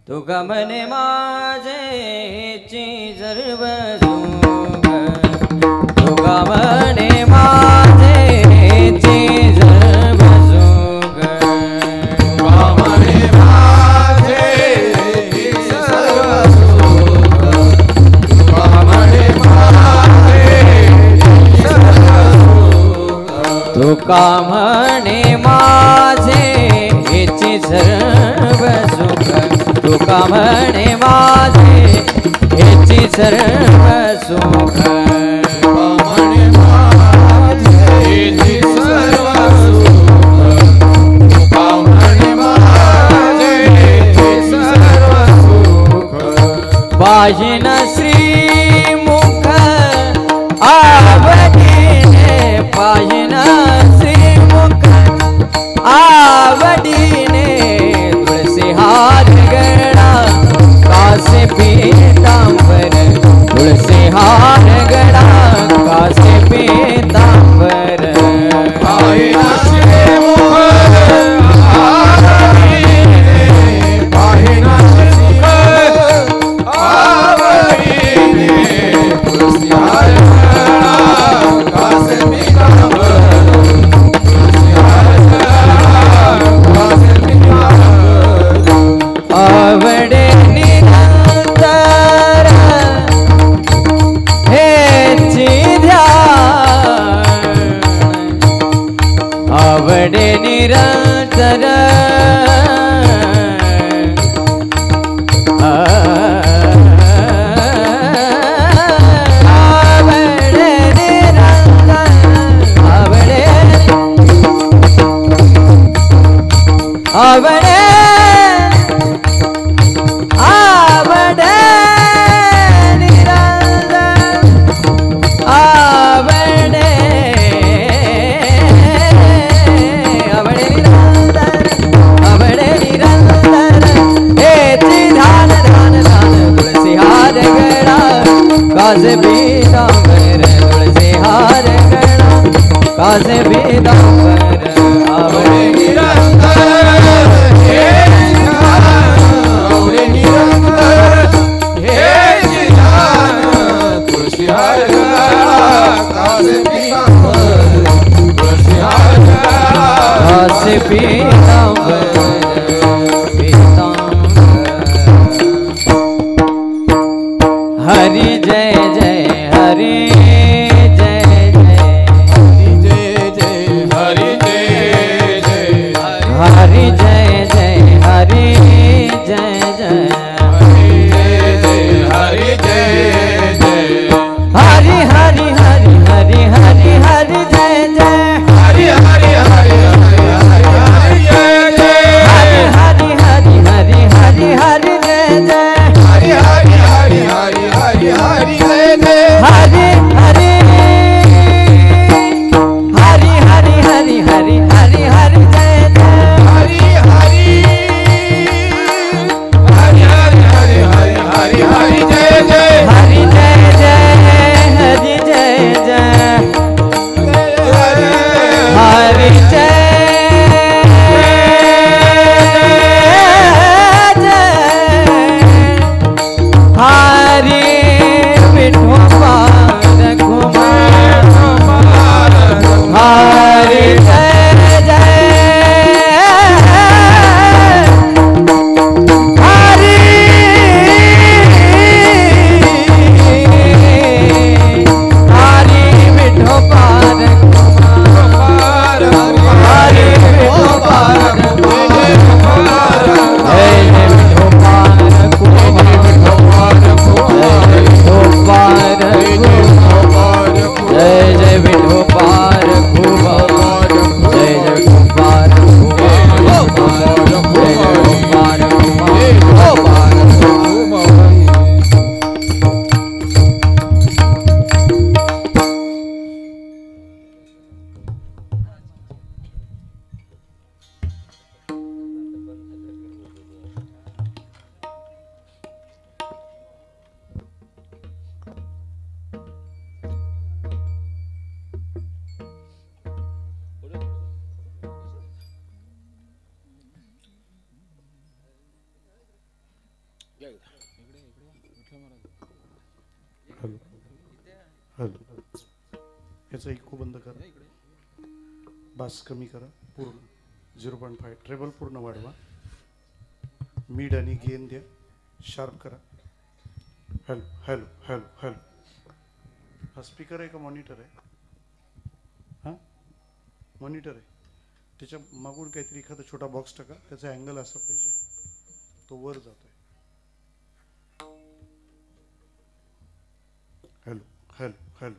तुका म्हणे माझे सर्व सुख तुका म्हणे माझे सर्व सुख तुका म्हणे माझे सर्व सुख तुका म्हणे माझे सर्व सुख तुका म्हणे माझे सर्व सुख तुका म्हणे माझे हेची सर्व सुख तुका म्हणे माझे हेची सर्व सुख तुका म्हणे माझे हेची सर्व सुख पाहिन श्रीमुख आवडीने पाहिन श्रीमुख आवडीने हार गड़ा कासे पीतांबर तुलसी हार गड़ा कासे पीतांबर पाहिना श्रीमुख आवडीने पाहिना श्रीमुख आवडीने हॅलो हॅलो, याचा इको बंद करा, बास कमी करा, पूर्ण 0.5 ट्रेबल पूर्ण वाढवा, मिड आणि गेन द्या, शार्प करा. हॅलो हॅलो हॅलो हॅलो, हा स्पीकर आहे का मॉनिटर आहे? हां मॉनिटर आहे, त्याच्या मागून काहीतरी एखादा छोटा बॉक्स टाका, त्याचा अँगल असा पाहिजे, तो वर जातोय. Hello hello hello,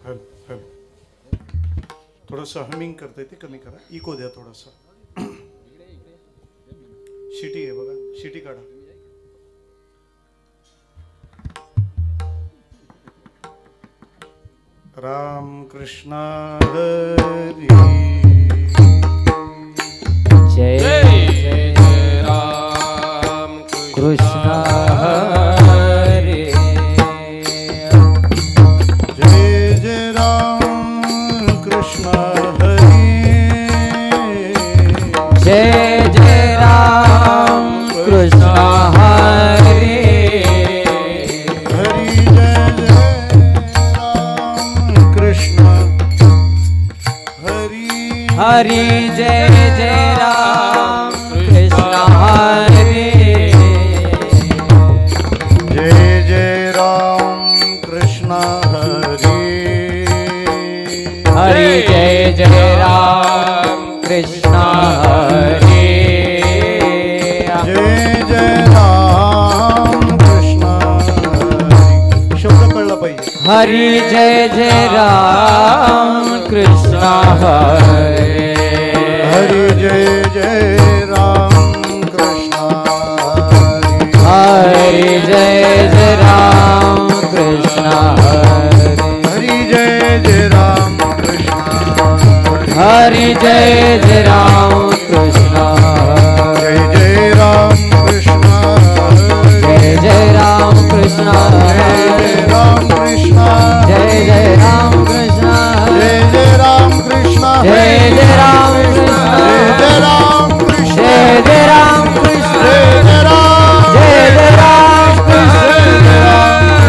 hello hello, थोडंसं हमिंग करता येते, कमी करा, इको द्या थोडासा. शिटी आहे बघा, शिटी काढा. राम कृष्ण हरी, जय जय राम कृष्ण हरी, जय जय राम कृष्ण हरी, जय जय राम कृष्ण हरी, हरी जय जय राम कृष्ण हरी, हरि जय जय राम कृष्ण हरि, जय जय राम कृष्ण हरी, हरि जय जय राम कृष्ण हरि, जय जय राम कृष्ण हरी. शब्द कळला पाहिजे. हरि जय जय राम कृष्ण हरि, हरी जय जय राम कृष्ण हरी, हरि जय जय राम कृष्ण हरि, हरी जय जय राम कृष्ण, हरि जय जय राम कृष्ण, जय जय राम कृष्ण, जय जय राम कृष्ण, जय जय राम कृष्ण, जय जय राम कृष्ण, जय जय राम कृष्ण, जय जय राम कृष्ण, जय जय राम कृष्ण,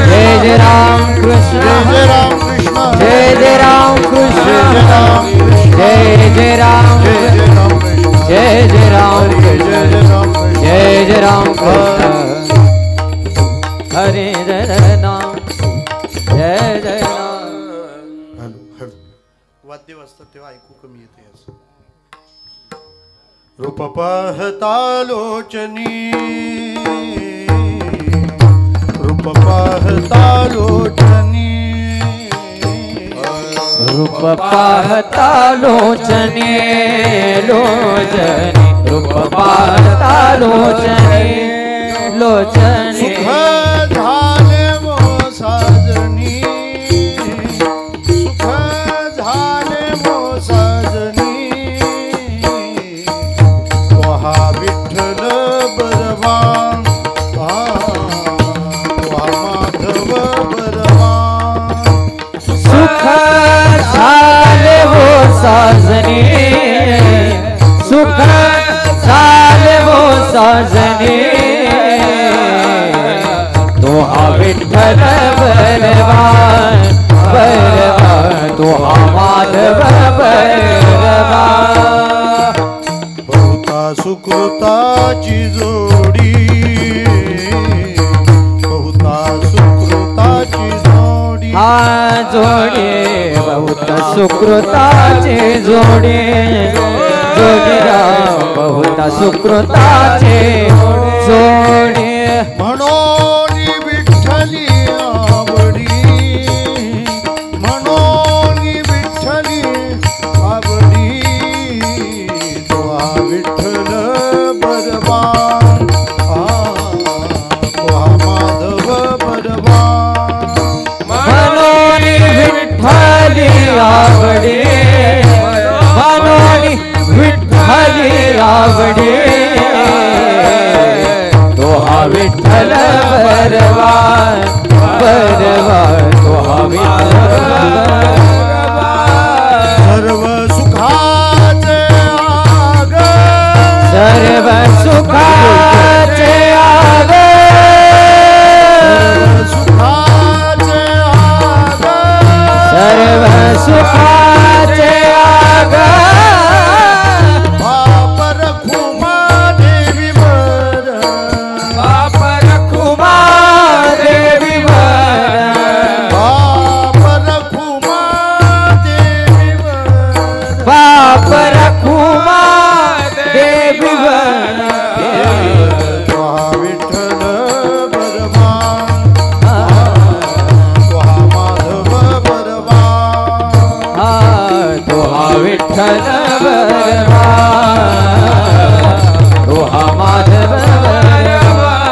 जय जय राम कृष्ण, जय जय राम कृष्ण, जय जय राम कृष्ण, जय जय राम कृष्ण, जय जय राम कृष्ण, हरे जय राम, जय जय राम. हॅलो हॅलो, वाद्य वाजतात तेव्हा ऐकू कमी येते. असं रूप पाहता लोचनी, रूप पाहता लोचनी, रूप पाहता लोचने लोचने, रूप पाहता लोचने लोचने, सुख झाले मो साजनी, सुख झाले मो साजनी, तुहा विठ्ठल बरवान, तुहा माधव बरवान, सुख झाले वो साजने, सुख झाले वो साजने, तुहा विठ्ठल बलवान बलवान, तुहा माधव बलवान. बहुता सुकृताची जोडी, सुकृताचे जोडे जोडीराव बहुता सुकृताचे जोडे म्हणून विठ्ठली आवडी म्हणून विठ्ठली आवडी तो हा विठ्ठल बलवान तो हा माधव बलवान म्हणून विठ्ठली आवडे म्हणून विठ्ठली आवडे तो हा विठ्ठल बलवान बलवान तो हा विठ्ठल सर्व सुखाचे आग सर्व सुखाचे आगे सुखाचे आग सर्व सुखाचे आगे बाप रखुमा देवी वर बाप रखुमा देवी वर बाप रखुमा देवी वर बाप रखुमा देवी वर त्वा विठ्ठल बलवान त्वा माधव बलवान तो हा विठ्ठल बलवान तो हा माधव बलवान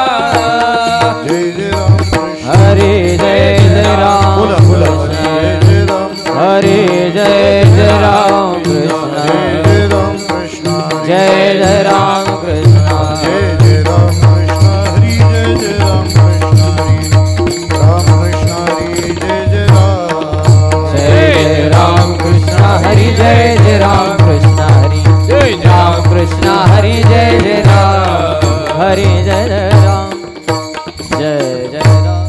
जय जय राम कृष्ण हरे जय जय राम बोला बोला जय जय राम हरे जय जय राम कृष्ण जय राम कृष्ण जय जय राम कृष्ण जय जय राम कृष्ण हरी जय जय राम कृष्ण हरी राम कृष्ण हरी जय जय राम जय जय राम कृष्ण हरि जय जय राम कृष्ण हरि जय राम कृष्ण हरि जय जय राम हरि जय जय राम जय जय राम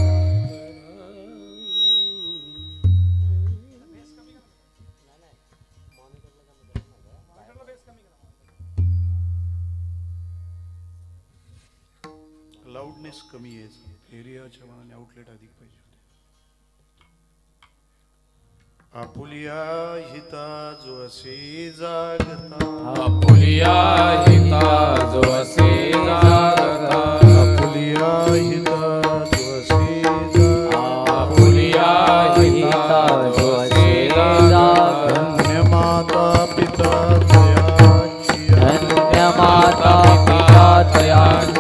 लाऊडनेस कमी आहे एरियाच्या मानाने आउटलेट अधिक पाहिजे आपुलिया हिता जो असे जागता आपुलिया हिता जो असे जागता आपुलिया हिता जो असे जागता आपुलिया हिता जो असे जागता धन्य माता पिता तयाची धन्य माता पिता तयाची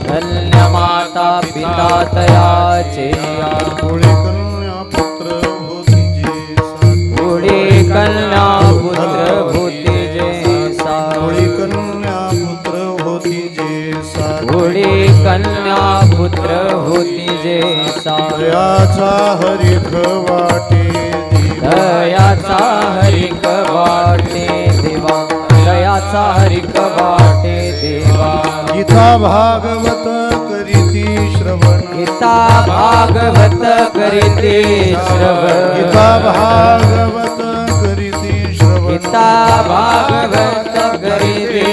धन्य माता पिता तयाचे पुढे कन्या पुत्र होती जे पुढे कन्या पुत्र होती जे पुढे कन्या पुत्र होती जे पुढे कन्या पुत्र होती जे दयाचा हरिख वाटे दयाचा हरिक वाटे देवा दयाचा हरिक वाटे देवा गीता भागवत करीती श्रवण गीता भागवत करीते श्रवण गीता भागवत करीती श्रवण गीता भागवत करीते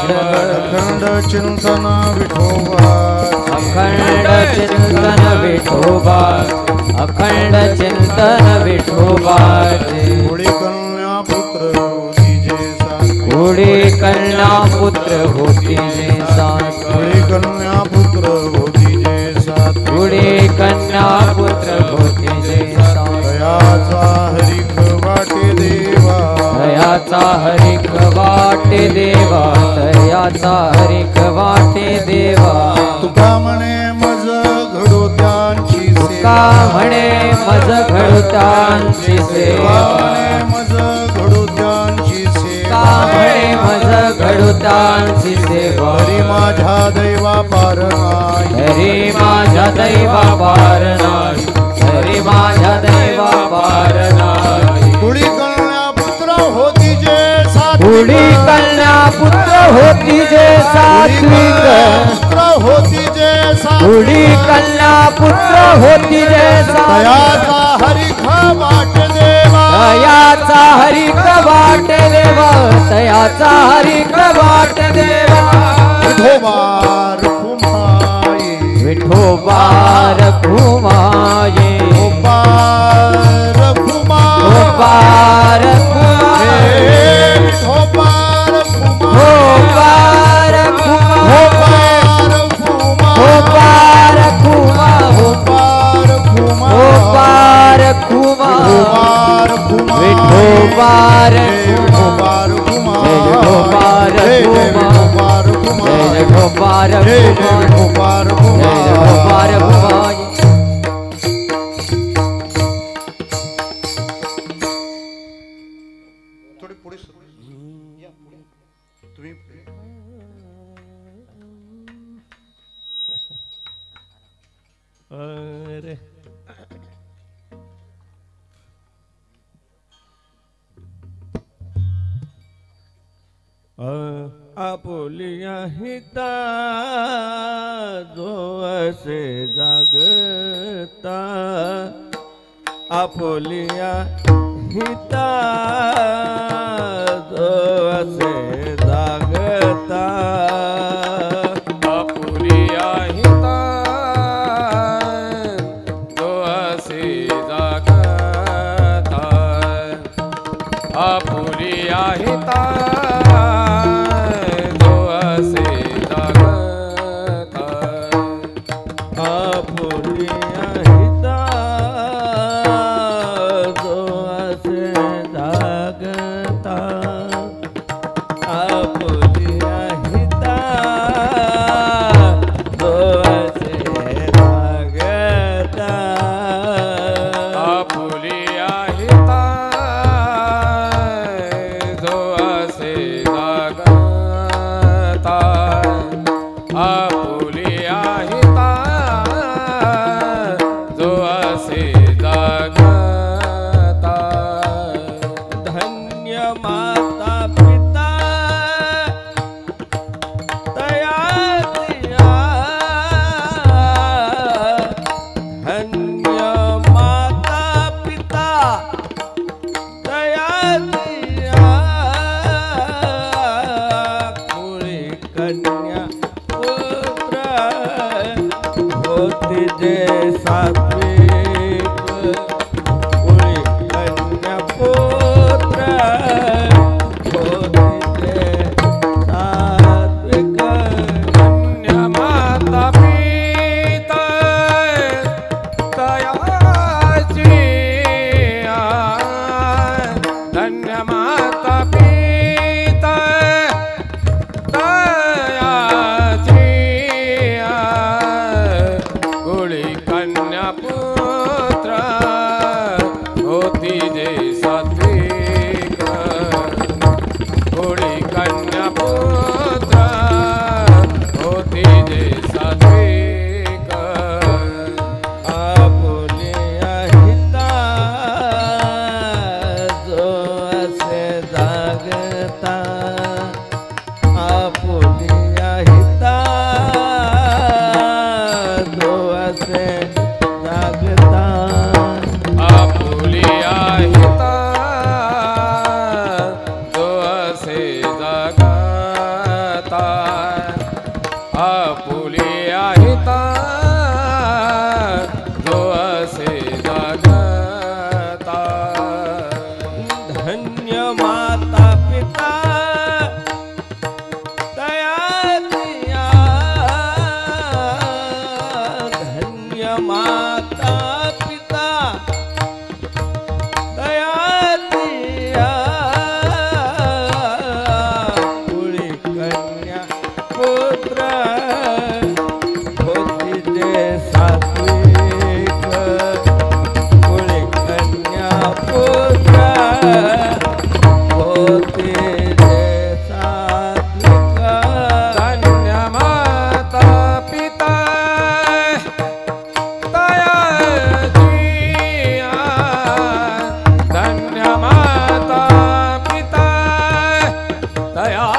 श्रवण अखंड चिंतन विठोबा अखंड चिंतन विठोबा अखंड चिंतन विठोबा पुढे कन्या पुत्र होती जे पुढे कन्या पुत्र होती जे पुढे कन्या पुत्र होती जे पुढे कन्या पुत्र होती जे दयाचा हरिख वाटे देवा दयाचा हरिक वाटे देवा दयाचा हरिक वाटे देवा तुका म्हणे मज घडो त्यांची का म्हणे मज घडुतांची सेवा म्हणे मज घडो त्यांची का म्हणे मज घडुतांची सेवा हरी माझ्या दैवा पार नाही हरी माझ्या दैवा पार नाही हरी माझ्या दैवा पार नाही पुढी कन्या पुत्र होती जे पुढी कन्या पुत्र होती जे सात्विक पुत्र होती जे पुढी कन्या पुत्र होती जे दयाचा हरिख वाट देवा दयाचा हरिक वाट देवा दयाचा हरिक वाट देवा विठोबार कुमाये विठोबार घुमाये विठोबार कुमाये पार थोडी पुढे या पुढे तुम्ही अरे आपुलिया हिता जो असे जागता आपुलिया हिता जो असे जागता आपुलिया हिता जो असे जागता आपुलिया हिता जो असे जागता आपुलिया हिता जो असे जागता आपुलिया हिता जो असे जागता आपुलिया हिता जो असे जागता आपुलिया हिता जो असे जागता धन्य माता पिता तयातिया धन्य माता पिता तयातिया कुळी कन्या पुत्र होती जे सात्विक कुळी कन्या पुत्र होती जे सात्विक धन्य माता पिता तयाची धन्य माता पिता तयाची कुळी कन्या पुत्र होती जे सात्विक कुळी कन्या पुत्र होती जे सात्विक आपुलिया हिता जो असे जागता आपुलिया हिता जो असे जागता आपुलिया हिता जो असे जागता आपुलिया हिता जो असे जागता धन्य माता पिता तयातिया धन्य माता पिता तयातिया कुळी कन्या पुत्र होती जे सात्विक कुळी कन्या पुत्र होती जे सात्विक धन्य माता पिता तयाची धन्य माता पिता तयाची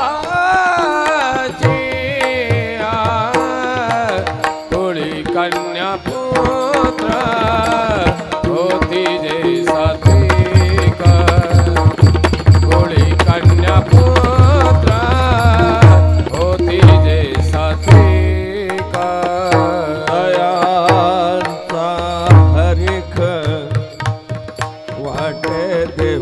कुळी कन्या पुत्र होती जे सात्विक कुळी कन्या पुत्र होती जे सात्विक दयांचा हरिख वाटे देव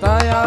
तया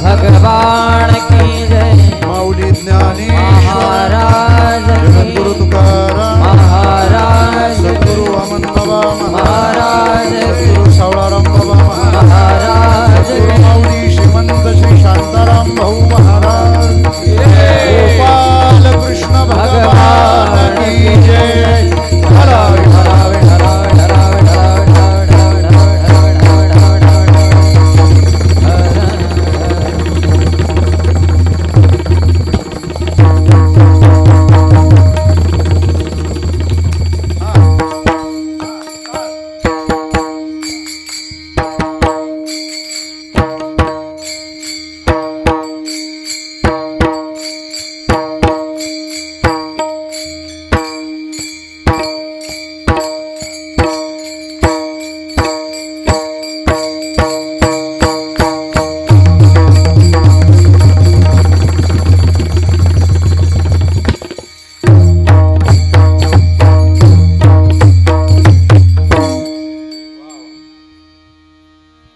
भगवान की जय माऊली ज्ञानी महाराज की गुरु तुकाराम महाराज गुरु वामन बाबा महाराज गुरु सावळाराम बाबा महाराज गुरु माऊली श्रीमंत श्री शांताराम भाऊ महाराज गोपाल कृष्ण भगवान की जय हरा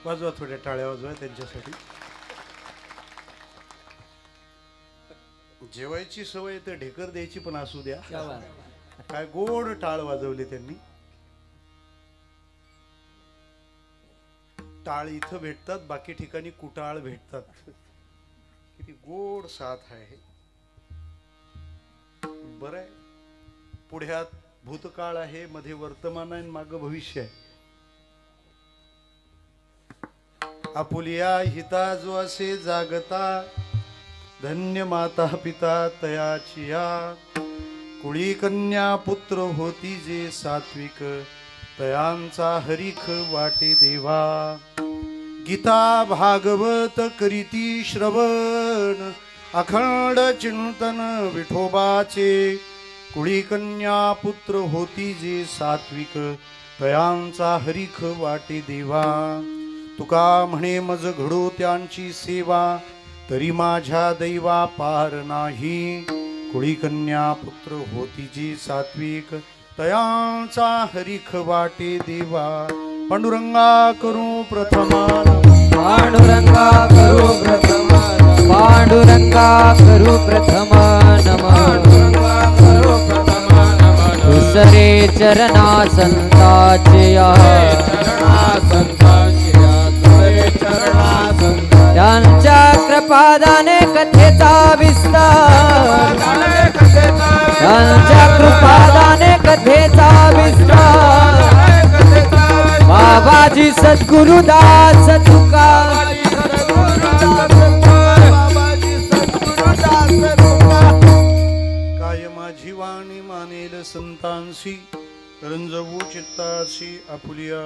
वाजवा थोड्या टाळ्या वाजवा त्यांच्यासाठी. जेवायची सवय तर ढेकर द्यायची पण असू द्या. काय गोड टाळ वाजवले त्यांनी. टाळ इथं भेटतात, बाकी ठिकाणी कुटाळ भेटतात. किती गोड साथ आहे. बरं आहे. पुढ्यात भूतकाळ आहे, मध्ये वर्तमान आहे, माग भविष्य आहे. आपुलिया हिता जो असे जागता, धन्य माता पिता तयाचिया. कुळी कन्या पुत्र होती जे सात्विक, तयांचा हरिख वाटे देवा. गीता भागवत करीती श्रवण, अखंड चिंतन विठोबाचे. कुळी कन्या पुत्र होती जे सात्विक, तयांचा हरिख वाटे देवा. तुका म्हणे मज घडो त्यांची सेवा, तरी माझ्या दैवा पार नाही. कुळी कन्या पुत्र होती जी सात्विक, तयांचा हरिख वाटे देवा. पांडुरंगा करू प्रथमान, पांडुरंगा करू प्रथम, पांडुरंगा करू प्रथम नमः. दुसरे चरणा संताचिया, त्यांच्या कृपादाने कथेचा विस्तार, त्यांच्या कृपादाने कथेचा विस्तार. बाबाजी सद्गुरुदास तुका, काय माझी वाणी मानेल संतांशी, रंजवू चित्ताशी आपुलिया.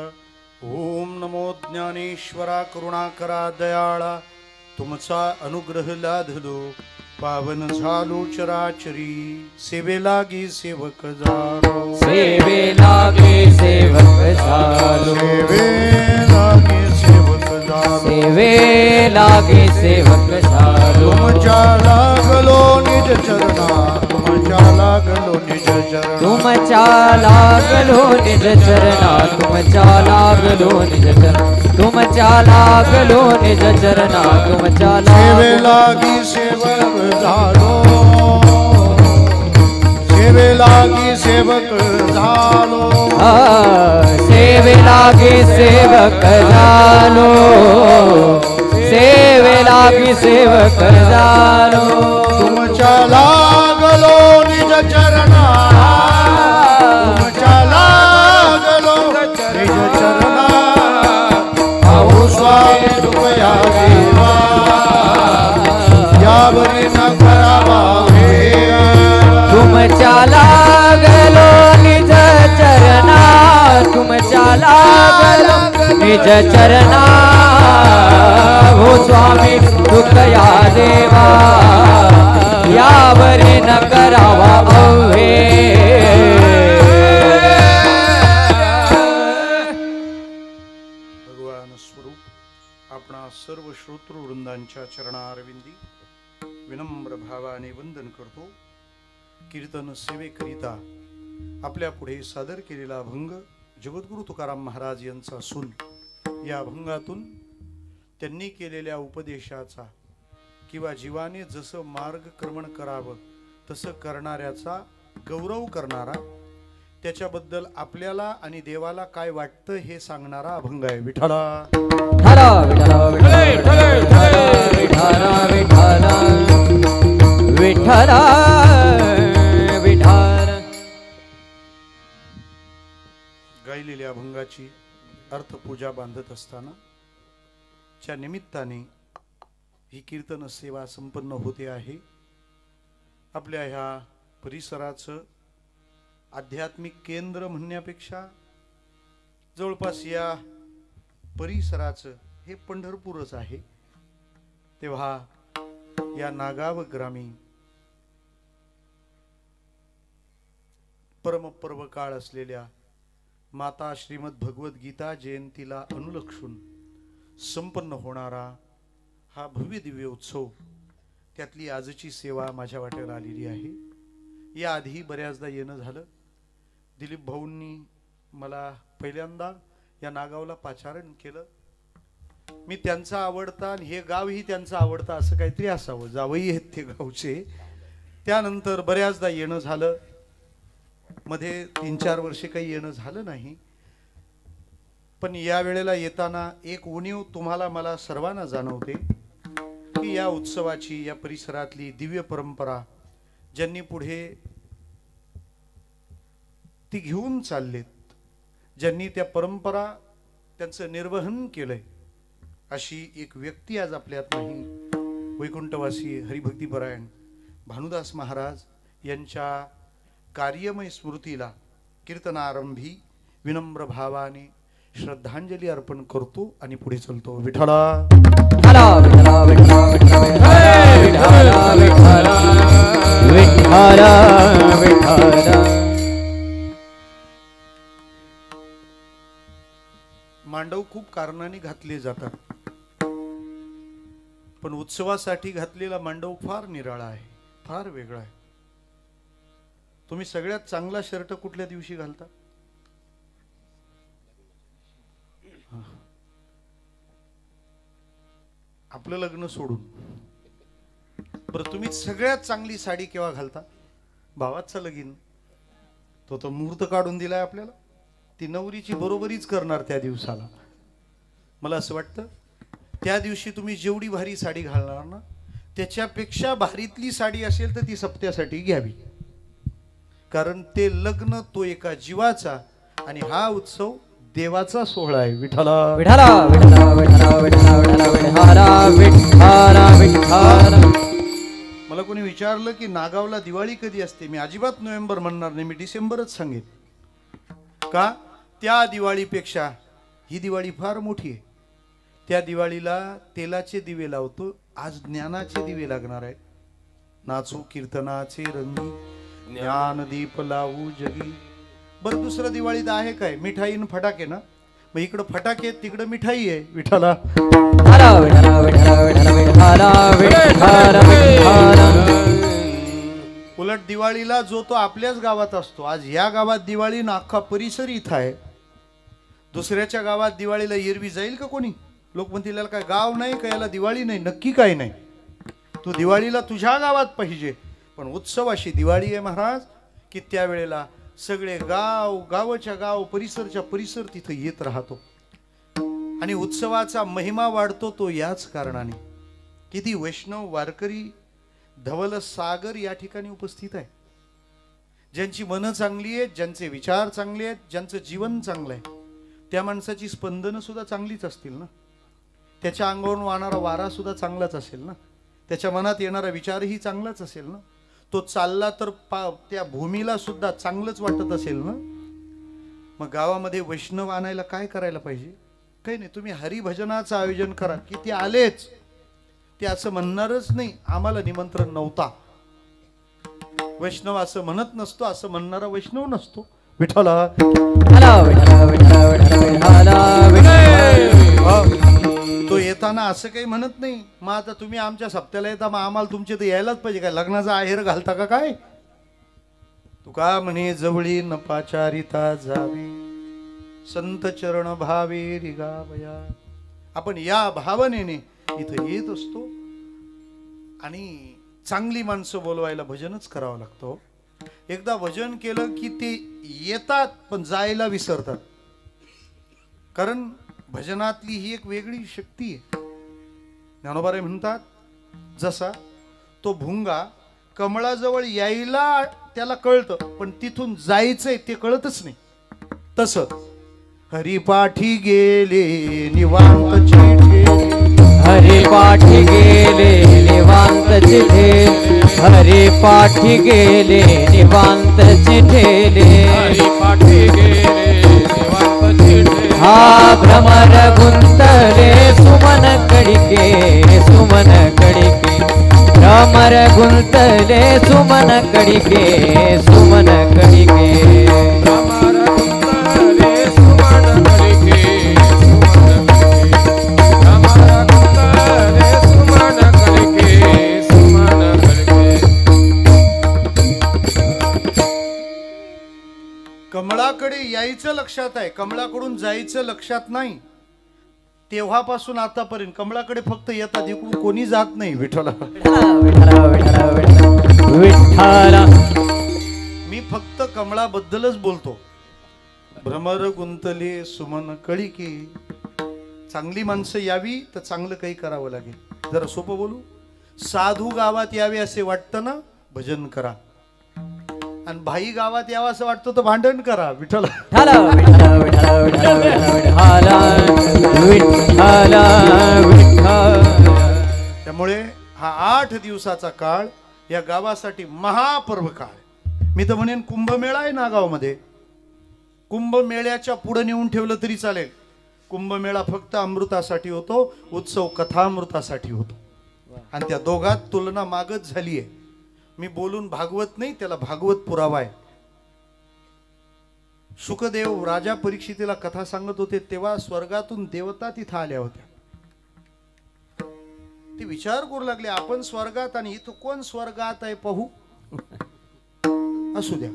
ओम नमो ज्ञानेश्वरा करुणाकरा दयाळा. तुमचा अनुग्रह लाधलो, पावन झालो चराचरी. सेवे लागी सेवक झालो, सेवे लागे सेवक झालो, सेवे लागी सेवक झालो. सेवे लागे सेवक झालो. तुमच्या लागलो निज चरणा, तुमच्या लागलो निज चरणा. तुमच्या लागलो निज चरणा, तुमच्या लागलो निज चरणा, तुमच्या लागलो निज चरणा, तुमच्या सेवे लागी सेवक झालो, सेवे लागी सेवक झालो. सेवे लागे सेवक झालो. सेवक झालो तुमच्या लागलो निज चरणा तुमच्या लागलो निज चरणा आहो स्वामी कृपया देवा यावरी न करावा तुमच्या लागलो निज चरणा तुमच्या लागलो निज चरणा हो स्वामी कृपया देवा यावरी न करावा अव्हे भगवान स्वरूप आपणा सर्व श्रोतृ वृंदांच्या चरणारविंदी विनम्र भावाने वंदन करतो. कीर्तन सेवेकरिता आपल्या पुढे सादर केलेला अभंग जगद्गुरु तुकाराम महाराज यांचा असून या अभंगातून त्यांनी केलेल्या उपदेशाचा किंवा जीवाने जसं मार्गक्रमण करावं तसं करणाऱ्याचा गौरव करणारा, त्याच्याबद्दल आपल्याला आणि देवाला काय वाटतं हे सांगणारा अभंग आहे. विठ्ठला विठ्ठला विठ्ठला विठ्ठला विठ्ठला विठ्ठला विठ्ठला. गायलेल्या अभंगाची अर्थपूजा बांधत असताना च्या निमित्ताने ही कीर्तन सेवा संपन्न होते आहे. आपल्या ह्या परिसराचं आध्यात्मिक केंद्र म्हणण्यापेक्षा जवळपास या परिसराचं हे पंढरपूरच आहे. तेव्हा या नागाव ग्रामी परमपर्व काळ असलेल्या माता श्रीमद भगवत गीता जयंतीला अनुलक्षून संपन्न होणारा हा भव्य दिव्य उत्सव, त्यातली आजची सेवा माझ्या वाट्याला आलेली आहे. या आधी बऱ्याचदा येणं झालं. दिलीप भाऊंनी मला पहिल्यांदा या नागावला पाचारण केलं. मी त्यांचा आवडता आणि हे गावही त्यांचा आवडता असं काहीतरी असावं, जावई आहेत ते गावचे. त्यानंतर बऱ्याचदा येणं झालं. मध्ये 3-4 वर्षे काही येणं झालं नाही. पण या वेळेला येताना एक उणीव तुम्हाला मला सर्वांना जाणवते की या उत्सवाची, या परिसरातली दिव्य परंपरा ज्यांनी पुढे ती घेऊन चाललेत, ज्यांनी त्या परंपरा त्यांचं निर्वहन केलंय, अशी एक व्यक्ती आज आपल्यात नाही. वैकुंठवासी हरिभक्तीपरायण भानुदास महाराज यांच्या कार्यमय स्मृतीला कीर्तनारंभी विनम्र भावाने श्रद्धांजली अर्पण करतो आणि पुढे चलतो. विठ्ठला विठ्ठला विठ्ठला विठ्ठला विठ्ठला विठ्ठला विठ्ठला. मांडव खूप कारणाने घातले जातात, पण उत्सवासाठी घातलेला मांडव फार निराळा आहे, फार वेगळा आहे. तुम्ही सगळ्यात चांगला शर्ट कुठल्या दिवशी घालता? आपलं लग्न सोडून. बरं, तुम्ही सगळ्यात चांगली साडी केव्हा घालता? भावाचा लगीन, तो मुहूर्त काढून दिलाय आपल्याला, ती नवरीची बरोबरीच करणार त्या दिवसाला. मला असं वाटतं त्या दिवशी तुम्ही जेवढी भारी साडी घालणार ना, त्याच्यापेक्षा भारीतली साडी असेल तर ती सप्त्यासाठी घ्यावी. कारण ते लग्न तो एका जीवाचा आणि हा उत्सव देवाचा सोहळा आहे. विठ्ठला विठ्ठला विठ्ठला विठ्ठला विठ्ठला विठ्ठला विठ्ठला विठ्ठला. मला कोणी विचारलं की नागावला दिवाळी कधी असते, मी अजिबात नोव्हेंबर म्हणणार नाही, मी डिसेंबरच सांगेन. का? त्या दिवाळीपेक्षा ही दिवाळी फार मोठी आहे. त्या दिवाळीला तेलाचे दिवे लावतो, आज ज्ञानाचे दिवे लागणार आहेत. नाचू कीर्तनाचे रंगी, ज्ञान दीप लावू जगी. बरं, दुसरं दिवाळीत आहे काय? मिठाई आणि फटाके ना. मग इकडं फटाके आहेत, तिकडं मिठाई आहे. विठ्ठला विठ्ठला विठ्ठला विठ्ठला विठ्ठला विठ्ठला विठ्ठला. उलट दिवाळीला जो तो आपल्याच गावात असतो. आज या गावात दिवाळी ना अख्खा परिसर इथं आहे. दुसऱ्याच्या गावात दिवाळीला एरवी जाईल का कोणी? लोक म्हणतील याला काय गाव नाही का, याला दिवाळी नाही. नक्की काय नाही, तू दिवाळीला तुझ्या गावात पाहिजे. पण उत्सव अशी दिवाळी आहे महाराज की त्यावेळेला सगळे गावच्या गाव, परिसरच्या परिसर तिथं येत राहतो आणि उत्सवाचा महिमा वाढतो तो याच कारणाने. किती वैष्णव वारकरी धवल सागर या ठिकाणी उपस्थित आहे, ज्यांची मनं चांगली आहेत, ज्यांचे विचार चांगले आहेत, ज्यांचं जीवन चांगलं आहे, त्या माणसाची स्पंदनं सुद्धा चांगलीच असतील ना, त्याच्या अंगावरून वाहणारा वारा सुद्धा चांगलाच असेल ना, त्याच्या मनात येणारा विचारही चांगलाच असेल ना, तो चालला तर त्या भूमीला सुद्धा चांगलंच वाटत असेल ना. मग गावामध्ये वैष्णव आणायला काय करायला पाहिजे? काही नाही, तुम्ही हरिभजनाचं आयोजन करा की ते आलेच, ते असं म्हणणारच नाही आम्हाला निमंत्रण नव्हता. वैष्णव असं म्हणत नसतो, असं म्हणणारा वैष्णव नसतो. विठ्ठला तो येताना असं काही म्हणत नाही, मग आता तुम्ही आमच्या सप्त्याला येता, मग आम्हाला तुमचे तर यायलाच पाहिजे काय? लग्नाचा आहेर घालता का काय? तुका म्हणे जवळी नपाचारिता जावी, संत चरण भावे रिगावया. आपण या भावनेने इथं येत असतो आणि चांगली माणसं बोलवायला भजनच करावं लागतं. एकदा भजन केलं की ते येतात पण जायला विसरतात, कारण भजनातली ही एक वेगळी शक्ती आहे. ज्ञानोबाराय म्हणतात, जसा तो भुंगा कमळाजवळ यायला त्याला कळतं पण तिथून जायचंय ते कळतच नाही, तसं हरिपाठी गेले निवांत चिठे, हरिपाठी गेले निवांत चिठे, हरिपाठी गेले निवांत चिठेले, हरिपाठी गेले निवांत चिठे. हा भ्रमर गुंतले सुमन कडिके, सुमन कडिके, भ्रमर गुंतले सुमन कडिके, सुमन कडिके. भ्रमर गुंतले सुमन कडिके, सुमन कडिके. भ्रमर गुंतले सुमन कडिके, सुमन कडिके. कमळाकडे यायचं लक्षात आहे, कमळाकडून जायचं लक्षात नाही. तेव्हापासून आतापर्यंत कमळाकडे फक्त येतात, इकडून कोणी जात नाही. विठ्ठला विठ्ठला मी फक्त कमळाबद्दलच बोलतो. भ्रमर गुंतले सुमन कळिके. चांगली माणसं यावी तर चांगलं काही करावं लागेल. जरा सोपं बोलू, साधू गावात यावे असे वाटतं ना, भजन करा. आणि भाई गावात यावं असं वाटतं तर भांडण करा. विठ्ठला त्यामुळे हा 8 दिवसाचा काळ या गावासाठी महापर्व काळ. मी तर म्हणेन कुंभमेळा आहे ना गावामध्ये, कुंभमेळ्याच्या पुढे नेऊन ठेवलं तरी चालेल. कुंभमेळा फक्त अमृतासाठी होतो, उत्सव कथामृतासाठी होतो. आणि त्या दोघात तुलना मागच झाली आहे. मी बोलून भागवत नाही, त्याला भागवत पुरावा आहे. शुकदेव राजा परीक्षितीला कथा सांगत होते तेव्हा स्वर्गातून देवता तिथं आल्या होत्या. ते विचार करू लागले, आपण स्वर्गात आणि इथं कोण स्वर्गात आहे पाहू. असू द्या,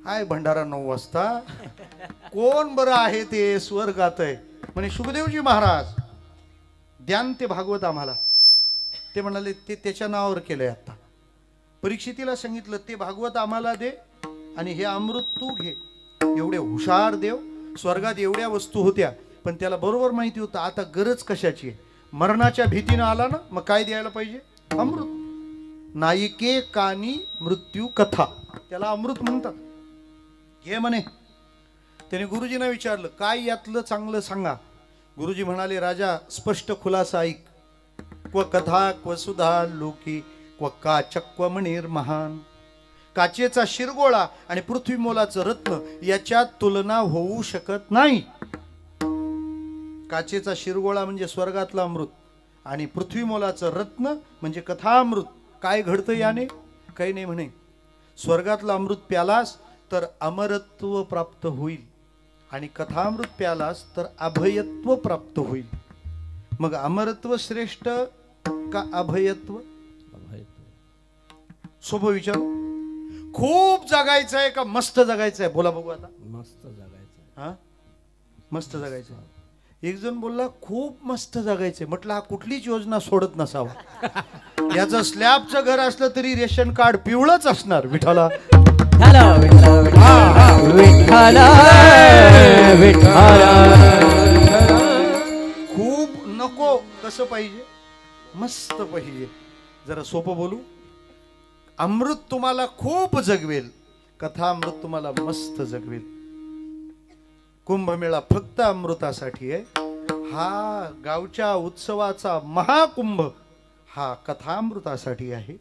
आहे भंडारा 9 वाजता, कोण बरं आहे ते स्वर्गात आहे. म्हणे शुकदेवजी महाराज द्यान ते भागवत आम्हाला. ते म्हणाले ते त्याच्या नावावर केलंय. आता परीक्षितीला सांगितलं ते भागवत आम्हाला दे आणि हे अमृत तू घे. एवढे हुशार देव. स्वर्गात एवढ्या वस्तू होत्या पण त्याला बरोबर माहिती होतं आता गरज कशाची आहे. मरणाच्या भीतीनं आला ना, मग काय द्यायला पाहिजे? अमृत. नायिके कानी मृत्यू कथा, त्याला अमृत म्हणतात. हे म्हणे. त्याने गुरुजींना विचारलं काय यातलं चांगलं सांगा. गुरुजी म्हणाले राजा स्पष्ट खुलासा ऐक. क्व कथा क्व सुधा लोकी क्व काचक्व मणिर महान. काचेचा शिरगोळा आणि पृथ्वी मोलाचं रत्न याच्यात तुलना होऊ शकत नाही. काचेचा शिरगोळा म्हणजे स्वर्गातला अमृत आणि पृथ्वी मोलाचं रत्न म्हणजे कथामृत. काय घडतं याने? काही नाही म्हणे. स्वर्गातलं अमृत प्यालास तर अमरत्व प्राप्त होईल आणि कथामृत प्यालास तर अभयत्व प्राप्त होईल. मग अमरत्व श्रेष्ठ का अभयत्व? सोपं विचार. खूप जगायचं आहे का मस्त जगायचं आहे? बोला बघू आता. मस्त जगायचं. हा, मस्त जगायचं. एक जण बोलला खूप मस्त जगायचंय. म्हटलं हा कुठलीच योजना सोडत नसावा. याचं स्लॅबचं घर असलं तरी रेशन कार्ड पिवळंच असणार. विठ्ठला खूप नको. कसं पाहिजे? मस्त पाहिजे. जरा सोपं बोलू. अमृत तुम्हाला खूप जगवेल, कथा अमृत तुम्हाला मस्त जगवेल. कुंभमेळा फक्त अमृतासाठी आहे. हा गावच्या उत्सवाचा महाकुंभ हा कथामृतासाठी आहे.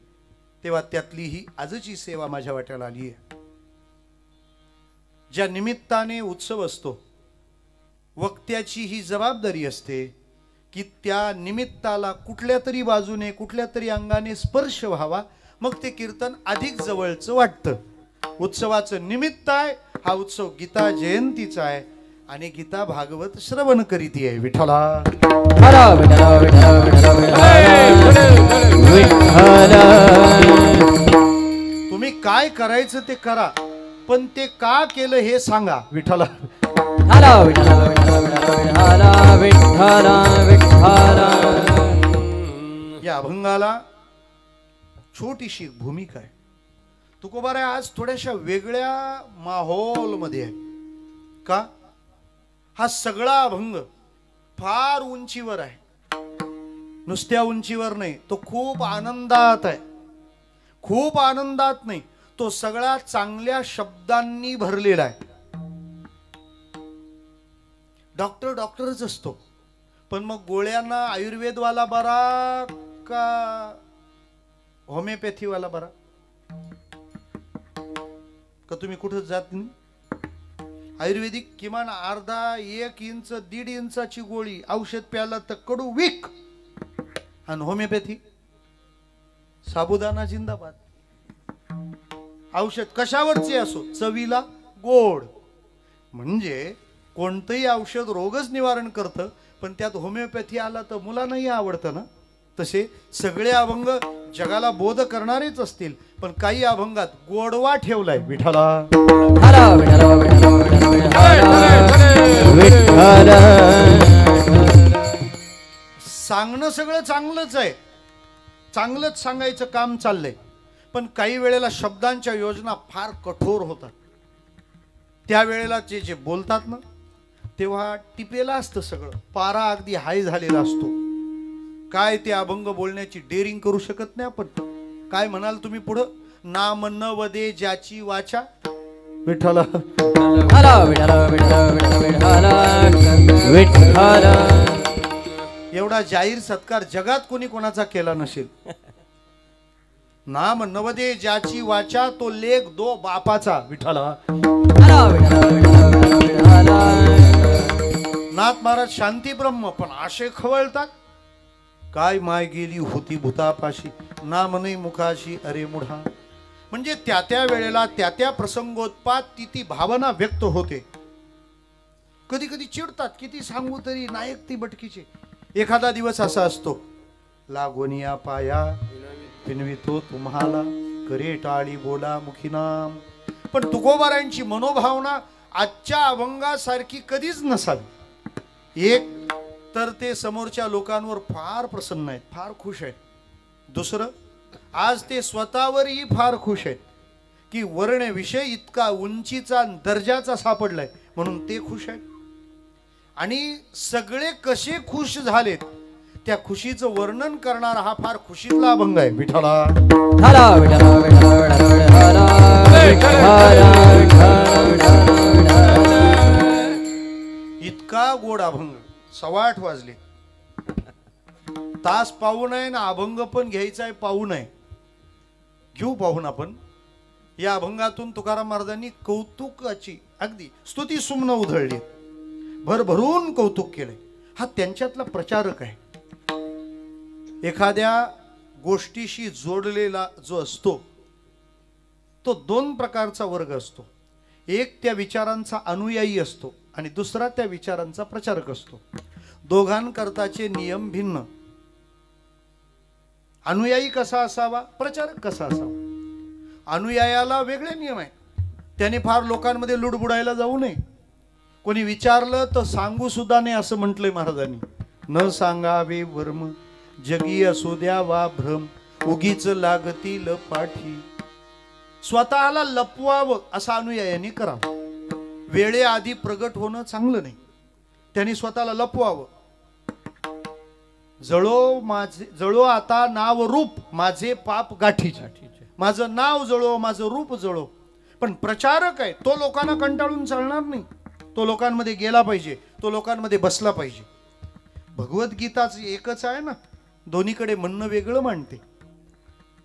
तेव्हा त्यातली ही आजची सेवा माझ्या वाट्याला आली आहे. ज्या निमित्ताने उत्सव असतो, वक्त्याची ही जबाबदारी असते की त्या निमित्ताला कुठल्या तरी बाजूने कुठल्या तरी अंगाने स्पर्श व्हावा, मग ते कीर्तन अधिक जवळचं वाटतं. उत्सवाचं निमित्त आहे. हा उत्सव गीता जयंतीचा आहे आणि गीता भागवत श्रवण करीती आहे. विठ्ठला हरा विठ्ठला विठ्ठला विठ्ठला विठ्ठला. तुम्ही काय करायचं ते करा, पण ते का केलं हे सांगा. विठ्ठला हरा विठ्ठला विठ्ठला विठ्ठला विठ्ठला. या अभंगाला छोटीशी भूमिका आहे. तुकोबाराय आज थोड्याशा वेगळ्या माहोल मध्ये आहे. का? हा सगळा अभंग फार उंचीवर आहे. नुसत्या उंचीवर नाही, तो खूप आनंदात आहे. खूप आनंदात नाही, तो सगळा चांगल्या शब्दांनी भरलेला आहे. डॉक्टर डॉक्टरच असतो, पण मग गोळ्यांना आयुर्वेदवाला बरा का होमिओपॅथीवाला बरा? का तुम्ही कुठं जात नाही? आयुर्वेदिक किमान अर्धा 1 इंच 1.5 इंचाची गोळी औषध प्याला तर कडू वीक, आणि होमिओपॅथी साबुदाणा जिंदाबाद. औषध कशावरचे असो चवीला गोड. म्हणजे कोणतंही औषध रोगच निवारण करतं, पण त्यात होमिओपॅथी आला तर मुलांनाही आवडतं ना. तसे सगळे अभंग जगाला बोध करणारेच असतील, पण काही अभंगात गोडवा ठेवलाय. विठ्ठला हरा विठ्ठला विठ्ठला. सांगणं सगळं चांगलंच आहे, चांगलंच सांगायचं काम चाललंय, पण काही वेळेला शब्दांच्या योजना फार कठोर होतात. त्यावेळेला जे बोलतात ना, तेव्हा टिपेला असतं सगळं, पारा अगदी हाय झालेला असतो. काय ते अभंग बोलण्याची डेअरिंग करू शकत नाही आपण. काय म्हणाल तुम्ही पुढं? नाम न वदे ज्याची वाचा. विठ्ठला हरा विठ्ठला विठ्ठला विठ्ठला. एवढा जाहीर सत्कार जगात कोणी कोणाचा केला नसेल. नाम नवदे ज्याची वाचा, तो लेख दो बापाचा. विठ्ठला हरा विठ्ठला विठ्ठला. नाथ महाराज शांती ब्रह्म, पण आशे खवळतात. काय माय गेली होती भूतापाशी, नाम नाही मुखाशी अरे मुढा. म्हणजे त्या त्या वेळेला त्या त्या प्रसंगोत्पात ती भावना व्यक्त होते. कधी कधी चिडतात, किती सांगू तरी नायक ती बटकीचे. एखादा दिवस असा असतो, लागोनिया पाया पिनवितो तुम्हाला, करे टाळी बोला मुखी नाम. पण तुकोबारायांची मनोभावना आजच्या अभंगासारखी कधीच नसावी. एक तर ते समोरच्या लोकांवर फार प्रसन्न आहेत, फार खुश आहेत. दुसरं, आज ते स्वतःवरही फार खुश आहेत की वर्ण विषय इतका उंचीचा दर्जाचा सापडलाय, म्हणून ते खुश आहेत. आणि सगळे कसे खुश झालेत त्या खुशीचं वर्णन करणारा हा फार खुशीतला अभंग आहे. विठ्ठला हरा विठ्ठला विठ्ठला इतका गोड अभंग. 8:15 वाजले, तास पाहून आहे ना. अभंग पण घ्यायचा आहे, पाहून आहे. घेऊ पाहून आपण. या अभंगातून तुकाराम महाराजांनी कौतुकाची अगदी स्तुती सुमन उधळली, भरभरून कौतुक केलंय. हा त्यांच्यातला प्रचारक आहे. एखाद्या गोष्टीशी जोडलेला जो असतो तो 2 प्रकारचा वर्ग असतो. एक त्या विचारांचा अनुयायी असतो आणि दुसरा त्या विचारांचा प्रचारक असतो. दोघांकरताचे नियम भिन्न. अनुयायी कसा असावा, प्रचारक कसा असावा. अनुयायाला वेगळे नियम आहे. त्याने फार लोकांमध्ये लुडबुडायला जाऊ नये. कोणी विचारलं तर सांगू सुद्धा नाही असं म्हटलंय महाराजांनी. न सांगावे वर्म, जगी असू द्या वा भ्रम, उगीच लागतील पाठी. स्वतःला लपवावं असं अनुयायांनी करावं. वेळेआधी प्रगट होणं चांगलं नाही, त्यांनी स्वतःला लपवावं. जळो आता नाव रूप माझे पाप गाठीचे, माझं नाव जळो माझं रूप जळो. पण प्रचारक आहे तो लोकांना कंटाळून चालणार नाही, तो लोकांमध्ये गेला पाहिजे, तो लोकांमध्ये बसला पाहिजे. भगवद्गीताच एकच आहे ना, दोन्हीकडे म्हणणं वेगळं मांडते.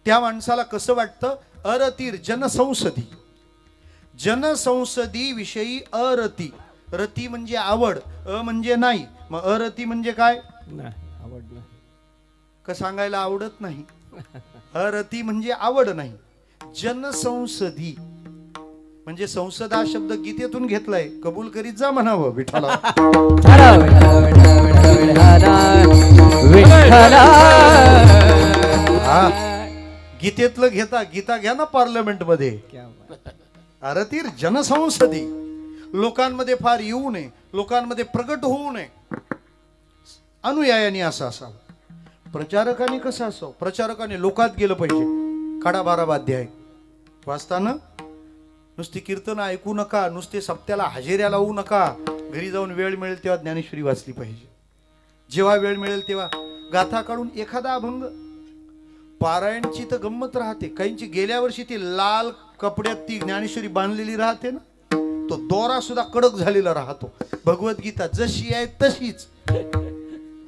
त्या माणसाला कसं वाटतं, अरतीर जनसंसदी, जनसंसदी विषयी अरती. रती म्हणजे आवड, म्हणजे नाही, मग अरती म्हणजे काय, नाही आवड नाही का सांगायला आवडत नाही. अरती म्हणजे आवड नाही. जनसंसदी म्हणजे संसद हा शब्द गीतेतून घेतलाय, कबूल करीत जा म्हणावं विठ्ठला. हा गीतेतलं घेता, गीता घ्या ना पार्लमेंट मध्ये. अरतीर जनसंसदी, लोकांमध्ये फार येऊ नये, लोकांमध्ये प्रगट होऊ नये. अनुयायांनी असं असावं. प्रचारकाने कसं असावं, प्रचारकाने लोकात गेलं पाहिजे. काढा 12 वाद्य आहे वाचताना नुसती कीर्तन ऐकू नका, नुसते सप्त्याला हजेऱ्या लावू नका. घरी जाऊन वेळ मिळेल तेव्हा ज्ञानेश्वरी वाचली पाहिजे. जेव्हा वेळ मिळेल तेव्हा गाथा काढून एखादा अभंग. पारायणची तर गंमत राहते. काहींची गेल्या वर्षी ती लाल कपड्यात ती ज्ञानेश्वरी बांधलेली राहते ना, तो दोरा सुद्धा कडक झालेला राहतो. भगवद्गीता जशी आहे तशीच.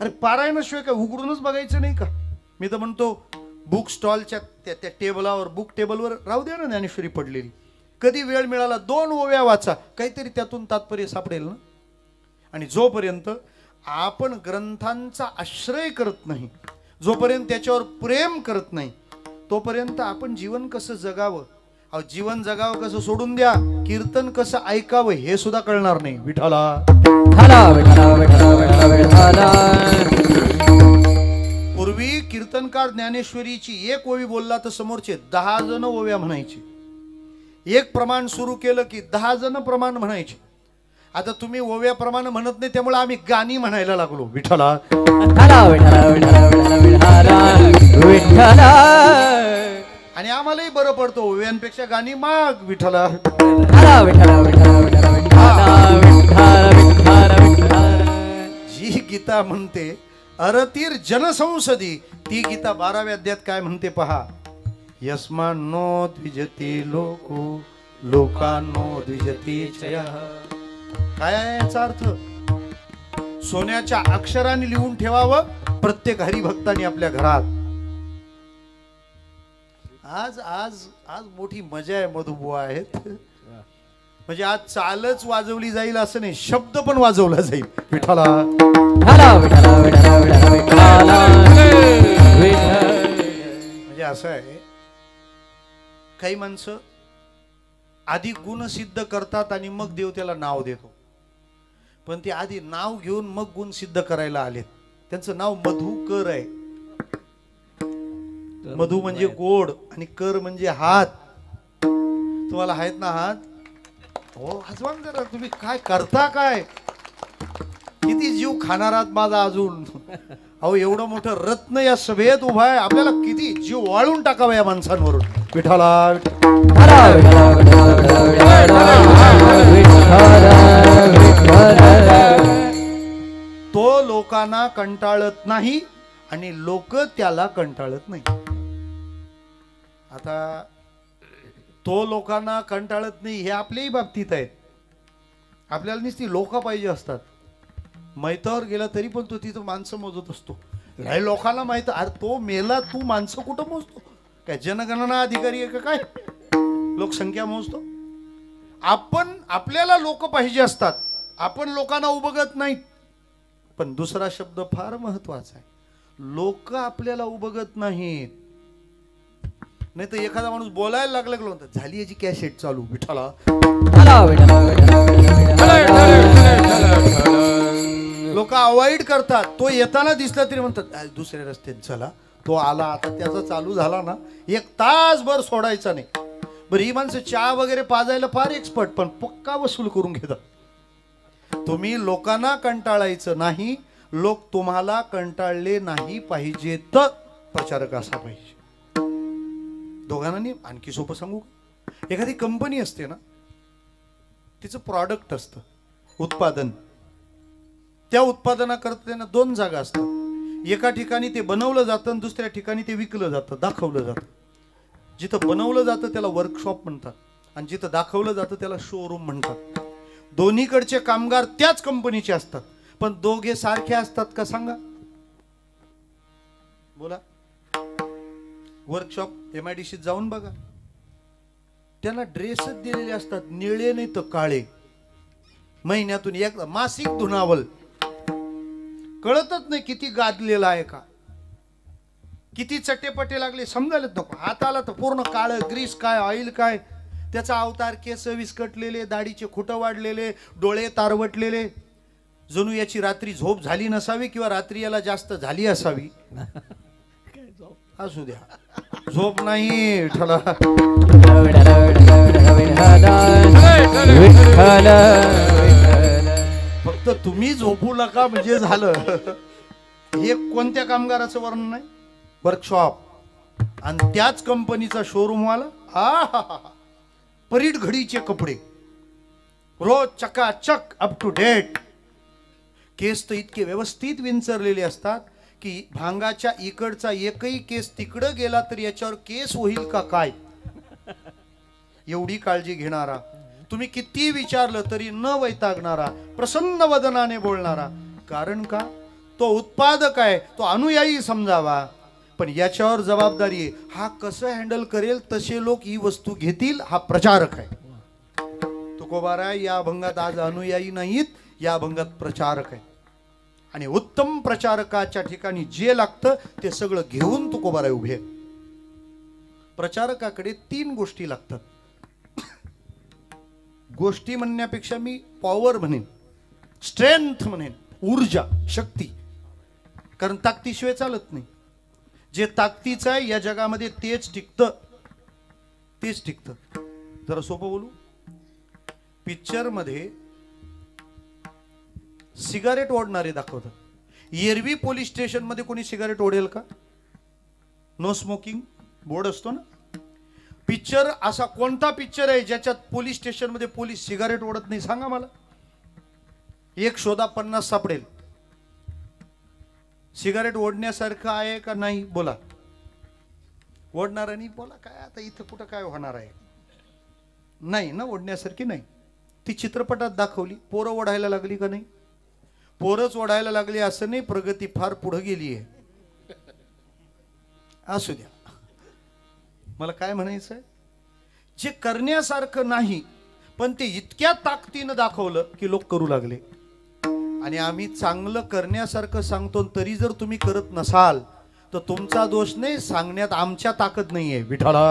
अरे पारायणाशिवाय काय उघडूनच बघायचं नाही का? मी तर म्हणतो बुक स्टॉलच्या त्या टेबलावर, बुक टेबलवर राहू द्या ना ज्ञानेश्वरी पडलेली. कधी वेळ मिळाला 2 ओव्या वाचा, काहीतरी त्यातून तात्पर्य सापडेल ना. आणि जोपर्यंत आपण ग्रंथांचा आश्रय करत नाही, जोपर्यंत त्याच्यावर प्रेम करत नाही, तोपर्यंत आपण जीवन कसं जगावं, जीवन जगावं कसं सोडून द्या, कीर्तन कसं ऐकावं हे सुद्धा कळणार नाही. विठाला पूर्वी कीर्तनकार ज्ञानेश्वरीची एक ओवी बोलला तर समोरचे 10 जण ओव्या म्हणायचे. एक प्रमाण सुरू केलं की 10 जण प्रमाण म्हणायचे. आता तुम्ही ओव्या प्रमाण म्हणत नाही, त्यामुळे आम्ही गाणी म्हणायला लागलो. विठ्ठला आणि आम्हालाही बरं पडतो, ओव्यांपेक्षा गाणी माग. विठ्ठला जी गीता म्हणते अरतीर जनसंसदी, ती गीता 12व्या अध्यायात काय म्हणते पहा. यस्मान्नो द्विजती लोको लोकांनो द्विजती चयः. काय आहे याचा अर्थ? सोन्याच्या अक्षराने लिहून ठेवावं प्रत्येक हरिभक्तांनी आपल्या घरात. आज आज आज मोठी मजा आहे. मधुबुवा आहेत म्हणजे आज चालच वाजवली जाईल असं नाही, शब्द पण वाजवला जाईल. विठ्ठला म्हणजे असं आहे, काही माणसं आधी गुण सिद्ध करतात आणि मग देव त्याला नाव देतो. पण ते आधी नाव घेऊन मग गुण सिद्ध करायला आलेत. त्यांचं नाव मधुकर आहे. मधु म्हणजे गोड आणि कर म्हणजे हात. तुम्हाला आहेत ना हात? हो हजवा जरा. तुम्ही काय करता, काय किती जीव खाणार आहात माझा अजून. अहो एवढं मोठं रत्न या सभेत उभा आहे, आपल्याला किती जीव वाळून टाकावा या माणसांवरून. विठ्ठला तो लोकांना कंटाळत नाही आणि लोक त्याला कंटाळत नाही. आता तो लोकांना कंटाळत नाही हे आपल्याही बाबतीत आहेत. आपल्याला नुसती लोक पाहिजे असतात. मैतावर गेला तरी पण तो तिथं माणसं मोजत असतो. नाही लोकांना माहित, अरे तो मेला, तू माणसं कुठं मोजतो? काय जनगणना अधिकारी आहे का काय? लोकसंख्या मोजतो. आपण आपल्याला लोक पाहिजे असतात, आपण लोकांना उबगत नाहीत. पण दुसरा शब्द फार महत्वाचा आहे, लोक आपल्याला उबगत नाहीत. नाही तर एखादा माणूस बोलायला लागला की म्हणतात झाली याची कॅसेट चालू. विठ्ठला लोक अवॉइड करतात. तो येताना दिसला तरी म्हणतात दुसऱ्या रस्त्यात चला. तो आला आता त्याचा चालू झाला ना, 1 तासभर सोडायचा नाही. बरं ही माणसं चहा वगैरे पाजायला फार एक्सपर्ट, पण पक्का वसूल करून घेतात. तुम्ही लोकांना कंटाळायचं नाही, लोक तुम्हाला कंटाळले नाही पाहिजे तर प्रचारक असा पाहिजे. दोघांनी आणखी सोपं सांगू, एखादी कंपनी असते ना, तिचं प्रॉडक्ट असतं, उत्पादन. त्या उत्पादनाकरता त्यांना 2 जागा असतात. एका ठिकाणी ते बनवलं जातं आणि दुसऱ्या ठिकाणी ते विकलं जातं, दाखवलं जातं. जिथं बनवलं जातं त्याला वर्कशॉप म्हणतात आणि जिथं दाखवलं जातं त्याला शोरूम म्हणतात. दोन्हीकडचे कामगार त्याच कंपनीचे असतात, पण दोघे सारखे असतात का सांगा? बोला. वर्कशॉप MIDC जाऊन बघा, त्याला ड्रेसच दिलेले असतात, निळे नाही तर काळे. महिन्यातून एकदा मासिक धुनावल, कळतच नाही किती गादलेला आहे का, किती चटेपटे लागले समजायलाच नको. हाताला तर पूर्ण काळ, ग्रीस काय, ऑइल काय, त्याचा अवतार, केस विस्कटलेले, दाढीचे खुट वाढलेले, डोळे तारवटलेले, जणू याची रात्री झोप झाली नसावी किंवा रात्री याला जास्त झाली असावी. असू द्या, झोप नाही ठला. फक्त तुम्ही झोपू नका म्हणजे झालं. हे कोणत्या कामगाराचं वर्णन नाही? वर्कशॉप. आणि त्याच कंपनीचा शोरूम वाला परीट घडीचे कपडे, रोज चकाचक अप टू डेट. केस तर इतके व्यवस्थित विंचरलेले असतात की भांगाच्या इकडचा एकही केस तिकडं गेला तर याच्यावर केस होईल का काय, एवढी काळजी घेणारा, तुम्ही किती विचारलं तरी न वैतागणारा, प्रसन्न वदनाने बोलणारा. कारण का? तो उत्पादक आहे, तो अनुयायी समजावा, पण याच्यावर जबाबदारी आहे. हा कसं हँडल करेल तसे लोक ही वस्तू घेतील, हा प्रचारक आहे. तुकोबाराय या अभंगात आज अनुयायी नाहीत, या अभंगात प्रचारक आहे. आणि उत्तम प्रचारकाच्या ठिकाणी जे लागतं ते सगळं घेऊन तुकोबाराय उभे. प्रचारकाकडे 3 गोष्टी लागतात. गोष्टी म्हणण्यापेक्षा मी पॉवर म्हणेन, स्ट्रेंथ म्हणेन, ऊर्जा, शक्ती. कारण ताकदीशिवाय चालत नाही. जे ताकदीचं आहे या जगामध्ये तेच टिकतं, तेच टिकतं. जरा सोपं बोलू. पिक्चर मध्ये सिगारेट ओढणारे दाखवतात. एरवी पोलीस स्टेशन मध्ये कोणी सिगारेट ओढेल का? नो स्मोकिंग बोर्ड असतो ना. पिक्चर असा कोणता पिक्चर आहे ज्याच्यात पोलीस स्टेशन मध्ये पोलीस सिगारेट ओढत नाही? सांगा मला. एक शोधा 50 सापडेल. सिगारेट ओढण्यासारखं आहे का नाही? बोला. ओढणाऱ्यांनी बोला. काय आता इथं कुठं काय होणार आहे? नाही ना, ओढण्यासारखी नाही. ती चित्रपटात दाखवली. पोरं ओढायला लागली का नाही? पोरच ओढायला लागली असं नाही, प्रगती फार पुढे गेली आहे. असू द्या. मला काय म्हणायचं आहे, जे करण्यासारखं नाही पण ते इतक्या ताकदीनं दाखवलं की लोक करू लागले. आणि आम्ही चांगलं करण्यासारखं सांगतो, तरी जर तुम्ही करत नसाल तर तुमचा दोष नाही, सांगण्यात आमच्या ताकद नाहीये. विठाला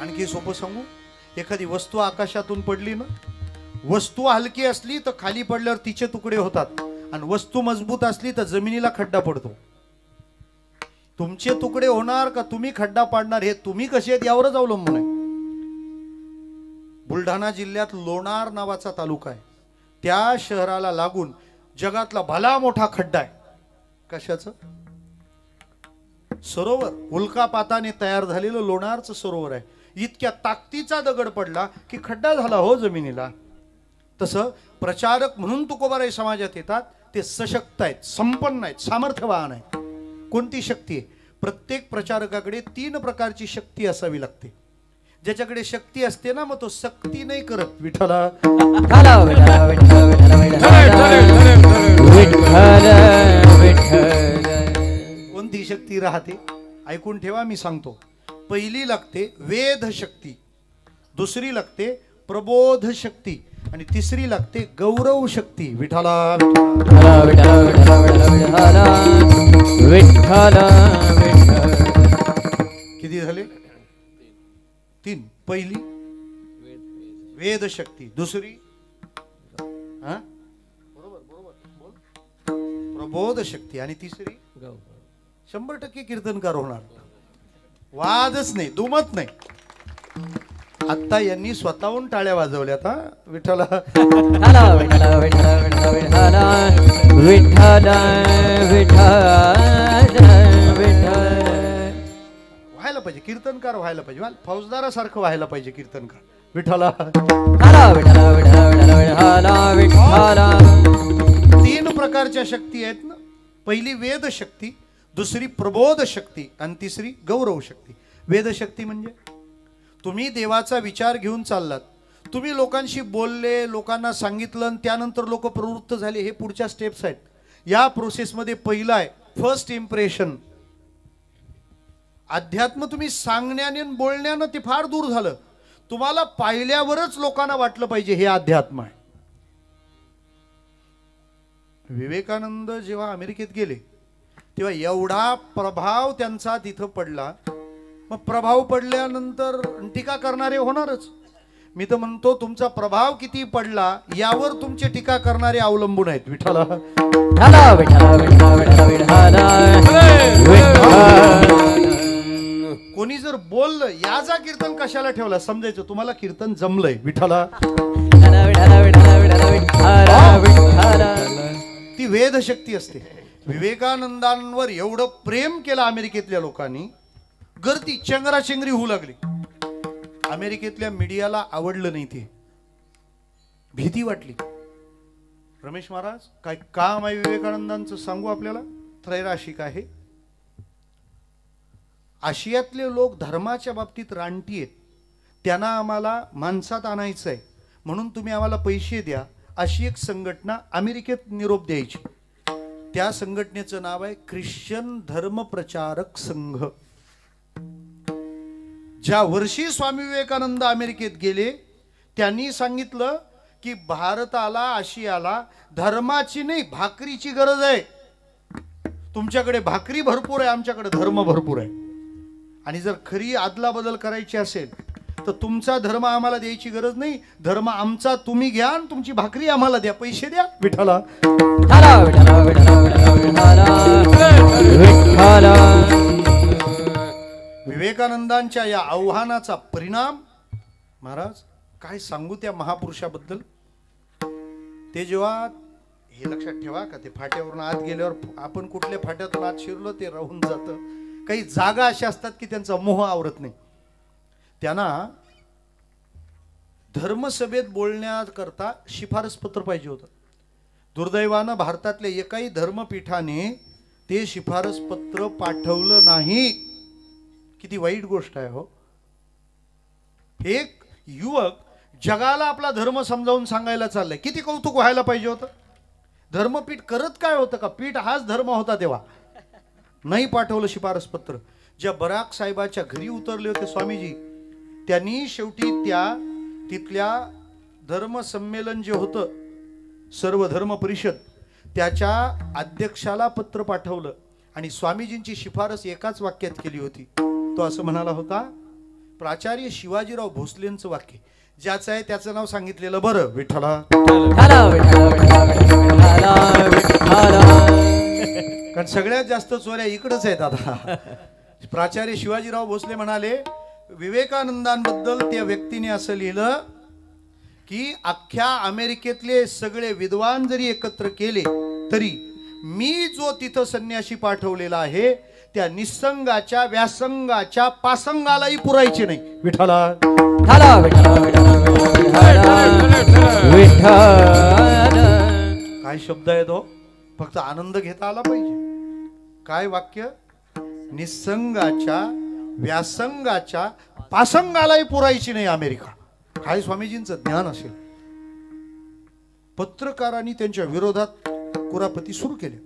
आणखी सोपं सांगू. एखादी वस्तू आकाशातून पडली ना, वस्तू हलकी असली तर खाली पडल्यावर तिचे तुकडे होतात, आणि वस्तू मजबूत असली तर जमिनीला खड्डा पडतो. तुमचे तुकडे होणार का तुम्ही खड्डा पाडणार हे तुम्ही कसे आहेत यावरच अवलंबून आहे. बुलढाणा जिल्ह्यात लोणार नावाचा तालुका आहे. त्या शहराला लागून जगातला भला मोठा खड्डा आहे. कशाचं? सरोवर. उल्कापाताने तयार झालेलं लोणारचं सरोवर आहे. इतक्या ताकदीचा दगड पडला की खड्डा झाला हो जमिनीला. तसं प्रचारक म्हणून तुकोबाराय समाजात येतात ते सशक्त आहेत, संपन्न आहेत, सामर्थ्यवान आहेत. कोणती शक्ती आहे? प्रत्येक प्रचारकाकडे 3 प्रकारची शक्ती असावी लागते. ज्याच्याकडे शक्ती असते ना, मग तो सक्ती नाही करत. विठ्ठला कोणती शक्ती राहते? ऐकून ठेवा, मी सांगतो. पहिली लागते वेद शक्ती, दुसरी लागते प्रबोध शक्ती, आणि तिसरी लागते गौरव शक्ती. विठाला किती झाले? 3. पहिली वेद शक्ती, दुसरी प्रबोध शक्ती, आणि तिसरी 100% कीर्तनकार होणार. वादच नाही, दुमत नाही. आता यांनी स्वतःहून टाळ्या वाजवल्यात. हा विठ्ठला व्हायला पाहिजे, कीर्तनकार व्हायला पाहिजे, फौजदारासारखं व्हायला पाहिजे कीर्तनकार. विठ्ठला. विठ्ठला विठ्ठला विठ्ठला विठ्ठला विठ्ठला. 3 प्रकारच्या शक्ती आहेत ना. पहिली वेद शक्ती, दुसरी प्रबोध शक्ती आणि तिसरी गौरव शक्ती. वेद शक्ती म्हणजे तुम्ही देवाचा विचार घेऊन चाललात, तुम्ही लोकांशी बोलले, लोकांना सांगितलं आणि त्यानंतर लोक प्रवृत्त झाले, हे पुढच्या स्टेप्स आहेत. या प्रोसेसमध्ये पहिला आहे फर्स्ट इम्प्रेशन. अध्यात्म तुम्ही सांगण्याने आणि बोलण्यानं ते फार दूर झालं. तुम्हाला पाहिल्यावरच लोकांना वाटलं पाहिजे हे अध्यात्म आहे. विवेकानंद जेव्हा अमेरिकेत गेले तेव्हा एवढा प्रभाव त्यांचा तिथं पडला. मग प्रभाव पडल्यानंतर टीका करणारे होणारच. मी तर म्हणतो तुमचा प्रभाव किती पडला यावर तुमचे टीका करणारे अवलंबून आहेत. विठ्ठला विठ्ठला विठ्ठला विठ्ठला विठ्ठला. कोणी जर बोललं याचा कीर्तन कशाला ठेवला समजायचं तुम्हाला कीर्तन जमलंय. विठ्ठला ती वेद शक्ती असते. विवेकानंदांवर एवढं प्रेम केलं अमेरिकेतल्या लोकांनी, गर्दी चेंगराचेंगरी होऊ लागली. अमेरिकेतल्या मीडियाला आवडलं नाही, ते भीती वाटली. रमेश महाराज काय काम आहे विवेकानंदांचं सांगू आपल्याला. त्रैराशिक आहे. आशियातले लोक धर्माच्या बाबतीत रानटी आहेत, त्यांना आम्हाला माणसात आणायचं आहे म्हणून तुम्ही आम्हाला पैसे द्या. अशी एक संघटना अमेरिकेत निरोप द्यायची. त्या संघटनेचं नाव आहे ख्रिश्चन धर्म प्रचारक संघ. ज्या वर्षी स्वामी विवेकानंद अमेरिकेत गेले त्यांनी सांगितलं की भारताला, आशियाला धर्माची नाही भाकरीची गरज आहे. तुमच्याकडे भाकरी भरपूर आहे, आमच्याकडे धर्म भरपूर आहे. आणि जर खरी आदला बदल करायची असेल तर तुमचा धर्म आम्हाला द्यायची गरज नाही, धर्म आमचा तुम्ही घ्या आणि तुमची भाकरी आम्हाला द्या, पैसे द्या. विठ्ठला विठ्ठला विठ्ठला विठ्ठला. विवेकानंदांच्या या आव्हानाचा परिणाम महाराज काय सांगू त्या महापुरुषाबद्दल. ते जेव्हा हे लक्षात ठेवा का ते फाट्यावरून आत गेल्यावर आपण कुठल्या फाट्यातून आत शिरलो ते राहून जातं. काही जागा अशा असतात की त्यांचा मोह आवरत नाही. त्यांना धर्मसभेत बोलण्याकरता शिफारस पत्र पाहिजे होतं. दुर्दैवानं भारतातल्या एकाही धर्मपीठाने ते शिफारस पत्र पाठवलं नाही. किती वाईट गोष्ट आहे हो. एक युवक जगाला आपला धर्म समजावून सांगायला चाललाय, किती कौतुक व्हायला पाहिजे होतं. धर्मपीठ करत काय होतं का, पीठ हाच धर्म होता तेव्हा. नाही पाठवलं शिफारस पत्र. ज्या बराक साहेबाच्या घरी उतरले होते स्वामीजी, त्यांनी शेवटी तिथल्या धर्म संमेलन जे होतं सर्व धर्म परिषद, त्याच्या अध्यक्षाला पत्र पाठवलं आणि स्वामीजींची शिफारस एकाच वाक्यात केली होती. तो असं म्हणाला होता, प्राचार्य शिवाजीराव भोसलेंचं वाक्य ज्याचं आहे त्याचं नाव सांगितलेलं बरं. विठ्ठला कारण सगळ्यात जास्त चोऱ्या इकडंच आहेत आता. प्राचार्य शिवाजीराव भोसले म्हणाले विवेकानंदांबद्दल त्या व्यक्तीने असं लिहिलं की अख्ख्या अमेरिकेतले सगळे विद्वान जरी एकत्र केले तरी मी जो तिथं संन्यासी पाठवलेला आहे त्या निसंगाच्या, व्यासंगाच्या, पासंगालाही पुरायचे नाही. विठ्ठला काय शब्द आहे तो, फक्त आनंद घेता आला पाहिजे. काय वाक्य, निसंगाच्या, व्यासंगाच्या, पासंगालाही पुरायची नाही अमेरिका. काय स्वामीजींचं ज्ञान असेल. पत्रकारांनी त्यांच्या विरोधात कुरापती सुरू केले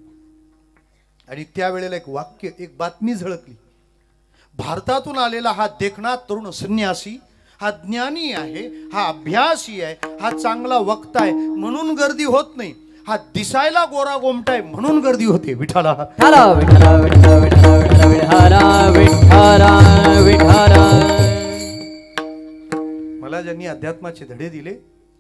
आणि त्यावेळेला एक वाक्य, एक बातमी झळकली. भारतातून आलेला हा देखणा तरुण संन्यासी हा ज्ञानी आहे, हा अभ्यासी आहे, हा चांगला वक्ता आहे म्हणून गर्दी होत नाही, हा दिसायला गोरा गोमटा आहे म्हणून गर्दी होते. विठ्ठला मला ज्यांनी अध्यात्माचे धडे दिले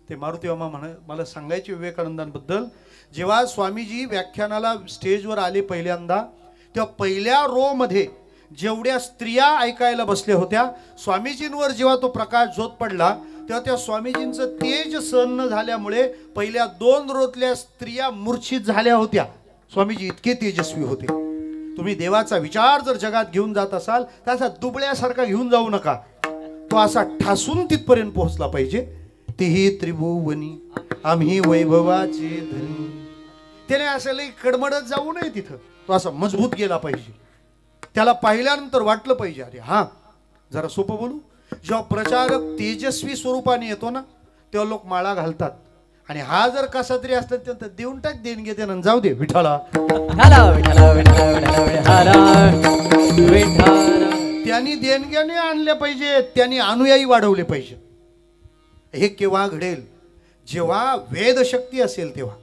ते मारुती मामा मला सांगायचे विवेकानंदांबद्दल. जेव्हा स्वामीजी व्याख्यानाला स्टेजवर आले पहिल्यांदा, तेव्हा पहिल्या रो मध्ये जेवढ्या स्त्रिया ऐकायला बसल्या होत्या, स्वामीजींवर जेव्हा तो प्रकाश झोत पडला तेव्हा त्या स्वामीजींचं तेज सहन न झाल्यामुळे पहिल्या 2 रोतल्या स्त्रिया मूर्छित झाल्या होत्या. स्वामीजी इतके तेजस्वी होते. तुम्ही देवाचा विचार जर जगात घेऊन जात असाल त्याचा दुबळ्यासारखा घेऊन जाऊ नका. तो असा ठासून तिथपर्यंत पोहोचला पाहिजे. तेही त्रिभुवनी आम्ही वैभवाचे धनी. त्याने असं लई कडमडत जाऊ नये तिथं. तो असा मजबूत गेला पाहिजे. त्याला पाहिल्यानंतर वाटलं पाहिजे अरे हा, जरा सोपं बोलू, जेव्हा प्रचारक तेजस्वी स्वरूपाने येतो ना तेव्हा लोक माळा घालतात. आणि हा जर कसा तरी असला तर देऊन टाक देणगे त्यानं, जाऊ दे विठाला. त्यांनी देणग्याने आणल्या पाहिजे, त्यांनी अनुयायी वाढवले पाहिजे. हे केव्हा घडेल? जेव्हा वेदशक्ती असेल तेव्हा.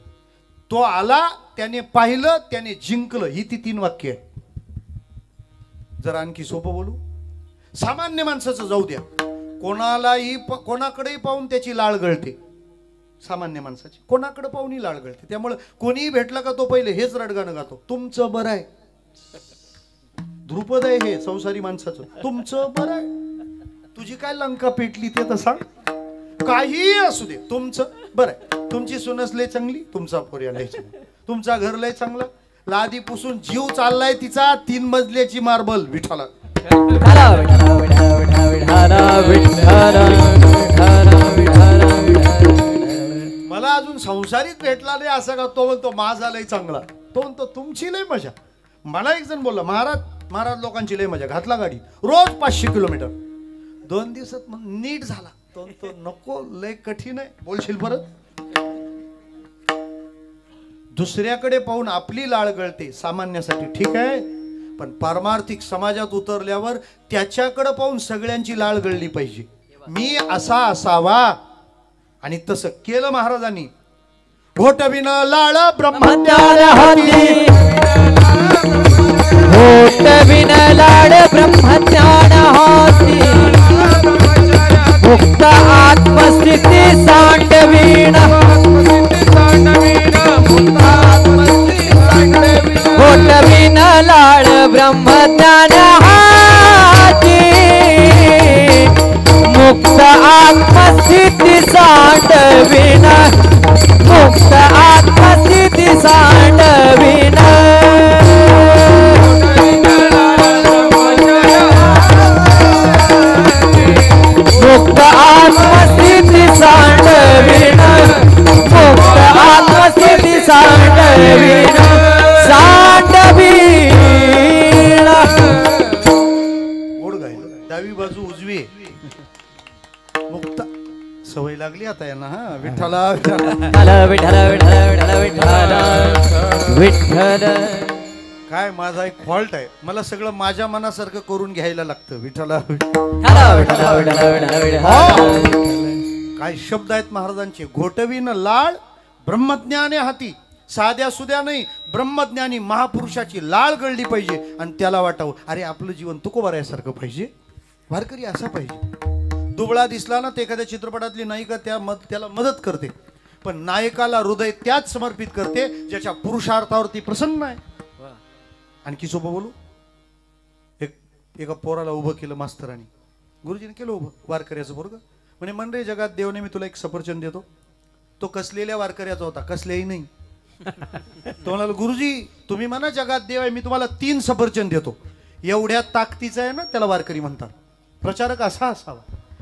तो आला, त्याने पाहिलं, त्याने जिंकलं. ही ती 3 वाक्य आहे. जर आणखी सोपं बोलू, सामान्य माणसाचं जाऊ द्या, कोणालाही कोणाकडेही पाहून त्याची लाळ गळते. सामान्य माणसाची कोणाकडे पाहूनही लाळ गळते. त्यामुळे कोणीही भेटला का तो पहिले हेच रडगाणं गातो, तुमचं बरं आहे. ध्रुपद आहे हे संसारी माणसाचं, तुमचं बरं आहे. तुझी काय लंका पेटली ते तर सांग. काही असू दे, तुमचं बरं आहे. तुमची सुनस लय चांगली, तुमचा पोर्या लय चांगला, तुमचा घर लय चांगला, लादी पुसून जीव चाललाय तिचा, 3 मजल्याची मार्बल विठाला. मला अजून संसारीत भेटला नाही असं का? तो म्हणतो माझा लय चांगला. तो म्हणतो तुमची लय मजा. मला एक जण बोलला महाराज लोकांची लय मजा. घातला गाडी रोज 500 किलोमीटर. 2 दिवसात नीट झाला. तो नको, लय कठीण आहे. बोलशील परत? दुसऱ्याकडे पाहून आपली लाळ गळते सामान्यासाठी ठीक आहे, पण पारमार्थिक समाजात उतरल्यावर त्याच्याकडे पाहून सगळ्यांची लाळ गळली पाहिजे. मी असा असावा. आणि तसं केलं महाराजांनी. घोटविन लाळ ब्रह्मज्ञान हाती, घोटविन लाळ ब्रह्मज्ञान हाती, मुक्त आत्मस्थिती सांडवीण, घोटविन लाळ ब्रह्मज्ञान हाती, मुक्त आत्मस्थिती सांडवीण, मुक्त आत्मस्थिती सांडवीण. मुक्त आत्मस्थिती सांडवीण, मुक्त आत्मस्थिती सांडवीण, सांडवीण. गोड गायलं. डावी बाजू उजवी मुक्त. सवय लागली आता यांना. हा विठ्ठला विठ्ठल विठ्ठल विठ्ठल विठ्ठल. काय माझा एक फॉल्ट आहे, मला सगळं माझ्या मनासारखं करून घ्यायला लागतं. विठ्ठला काय शब्द आहेत महाराजांचे. घोटवीन लाळ ब्रह्मज्ञाने हाती. साध्या सुद्या नाही, ब्रह्मज्ञानी महापुरुषाची लाळ गळली पाहिजे. आणि त्याला वाटावं अरे आपलं जीवन तुकोबारायासारखं पाहिजे, वारकरी असा पाहिजे. दुबळा दिसला ना ते एखाद्या चित्रपटातली नायिका त्याला मदत करते, पण नायकाला हृदय त्याच समर्पित करते ज्याच्या पुरुषार्थावरती प्रसन्न आहे. आणखी सोपं बोलू, एका पोराला उभं केलं मास्तरांनी. गुरुजीने केलं उभं, वारकऱ्याचं पोरगं. म्हणे मन रे जगात देवने मी तुला एक सफरचंद देतो. तो कसलेल्या वारकऱ्याचा होता, कसल्याही नाही. तो म्हणाला गुरुजी तुम्ही म्हणा जगात देव आहे, मी तुम्हाला 3 सफरचंद देतो. एवढ्या ताकदीचा आहे ना, त्याला वारकरी म्हणतात. प्रचारक असा असावा.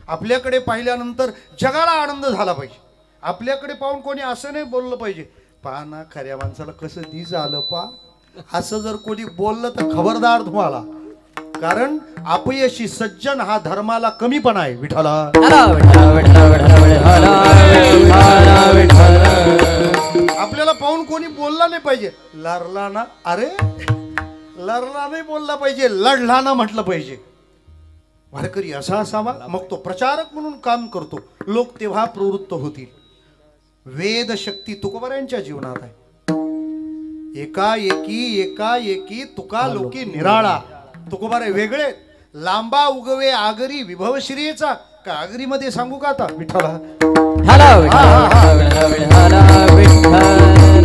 आपल्याकडे पाहिल्यानंतर जगाला आनंद झाला पाहिजे. आपल्याकडे पाहून कोणी असं नाही बोललं पाहिजे, पहा ना खऱ्या माणसाला कसं दिस आलं पा. असं जर कोणी बोललं तर खबरदार तुम्हाला. कारण अपयशी सज्जन हा धर्माला कमीपणा आहे. विठाला आपल्याला पाहून कोणी बोलला नाही पाहिजे. लढला ना, अरे लढला नाही बोलला पाहिजे, लढला ना म्हटलं पाहिजे. वारकरी असा असावा. मग तो प्रचारक म्हणून काम करतो. लोक तेव्हा प्रवृत्त होतील. वेद शक्ती तुकोबारायांच्या जीवनात आहे. एकाएकी तुका लोकी निराळा. तुकोबाराय वेगळे. लांबा उगवे आगरी विभवश्रीचा. का आगरीमध्ये सांगू का आता विठ्ठला?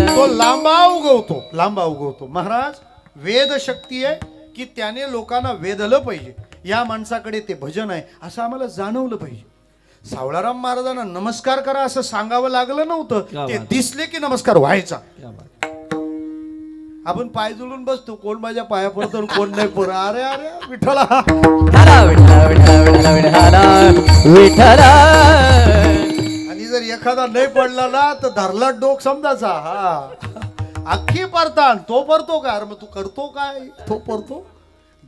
तो लांबा उगवतो. महाराज वेद शक्ती आहे की त्याने लोकांना वेधलं पाहिजे. या माणसाकडे ते भजन आहे असं आम्हाला जाणवलं पाहिजे. सावळाराम महाराजांना नमस्कार करा असं सांगावं लागलं नव्हतं, ते दिसले की नमस्कार व्हायचा. आपण पाय जुळून बसतो, कोण माझ्या पाया पडतो कोण नाही पडत. अरे अरे विठ्ठला, विठ्ठला विठ्ठला विठ्ठला विठ्ठला विठ्ठला. आणि जर एखादा नाही पडला ना तर धरला डोक समजायचा. हा अख्खी पडतान तो पडतो का? अरे मग तू करतो काय? तो पडतो.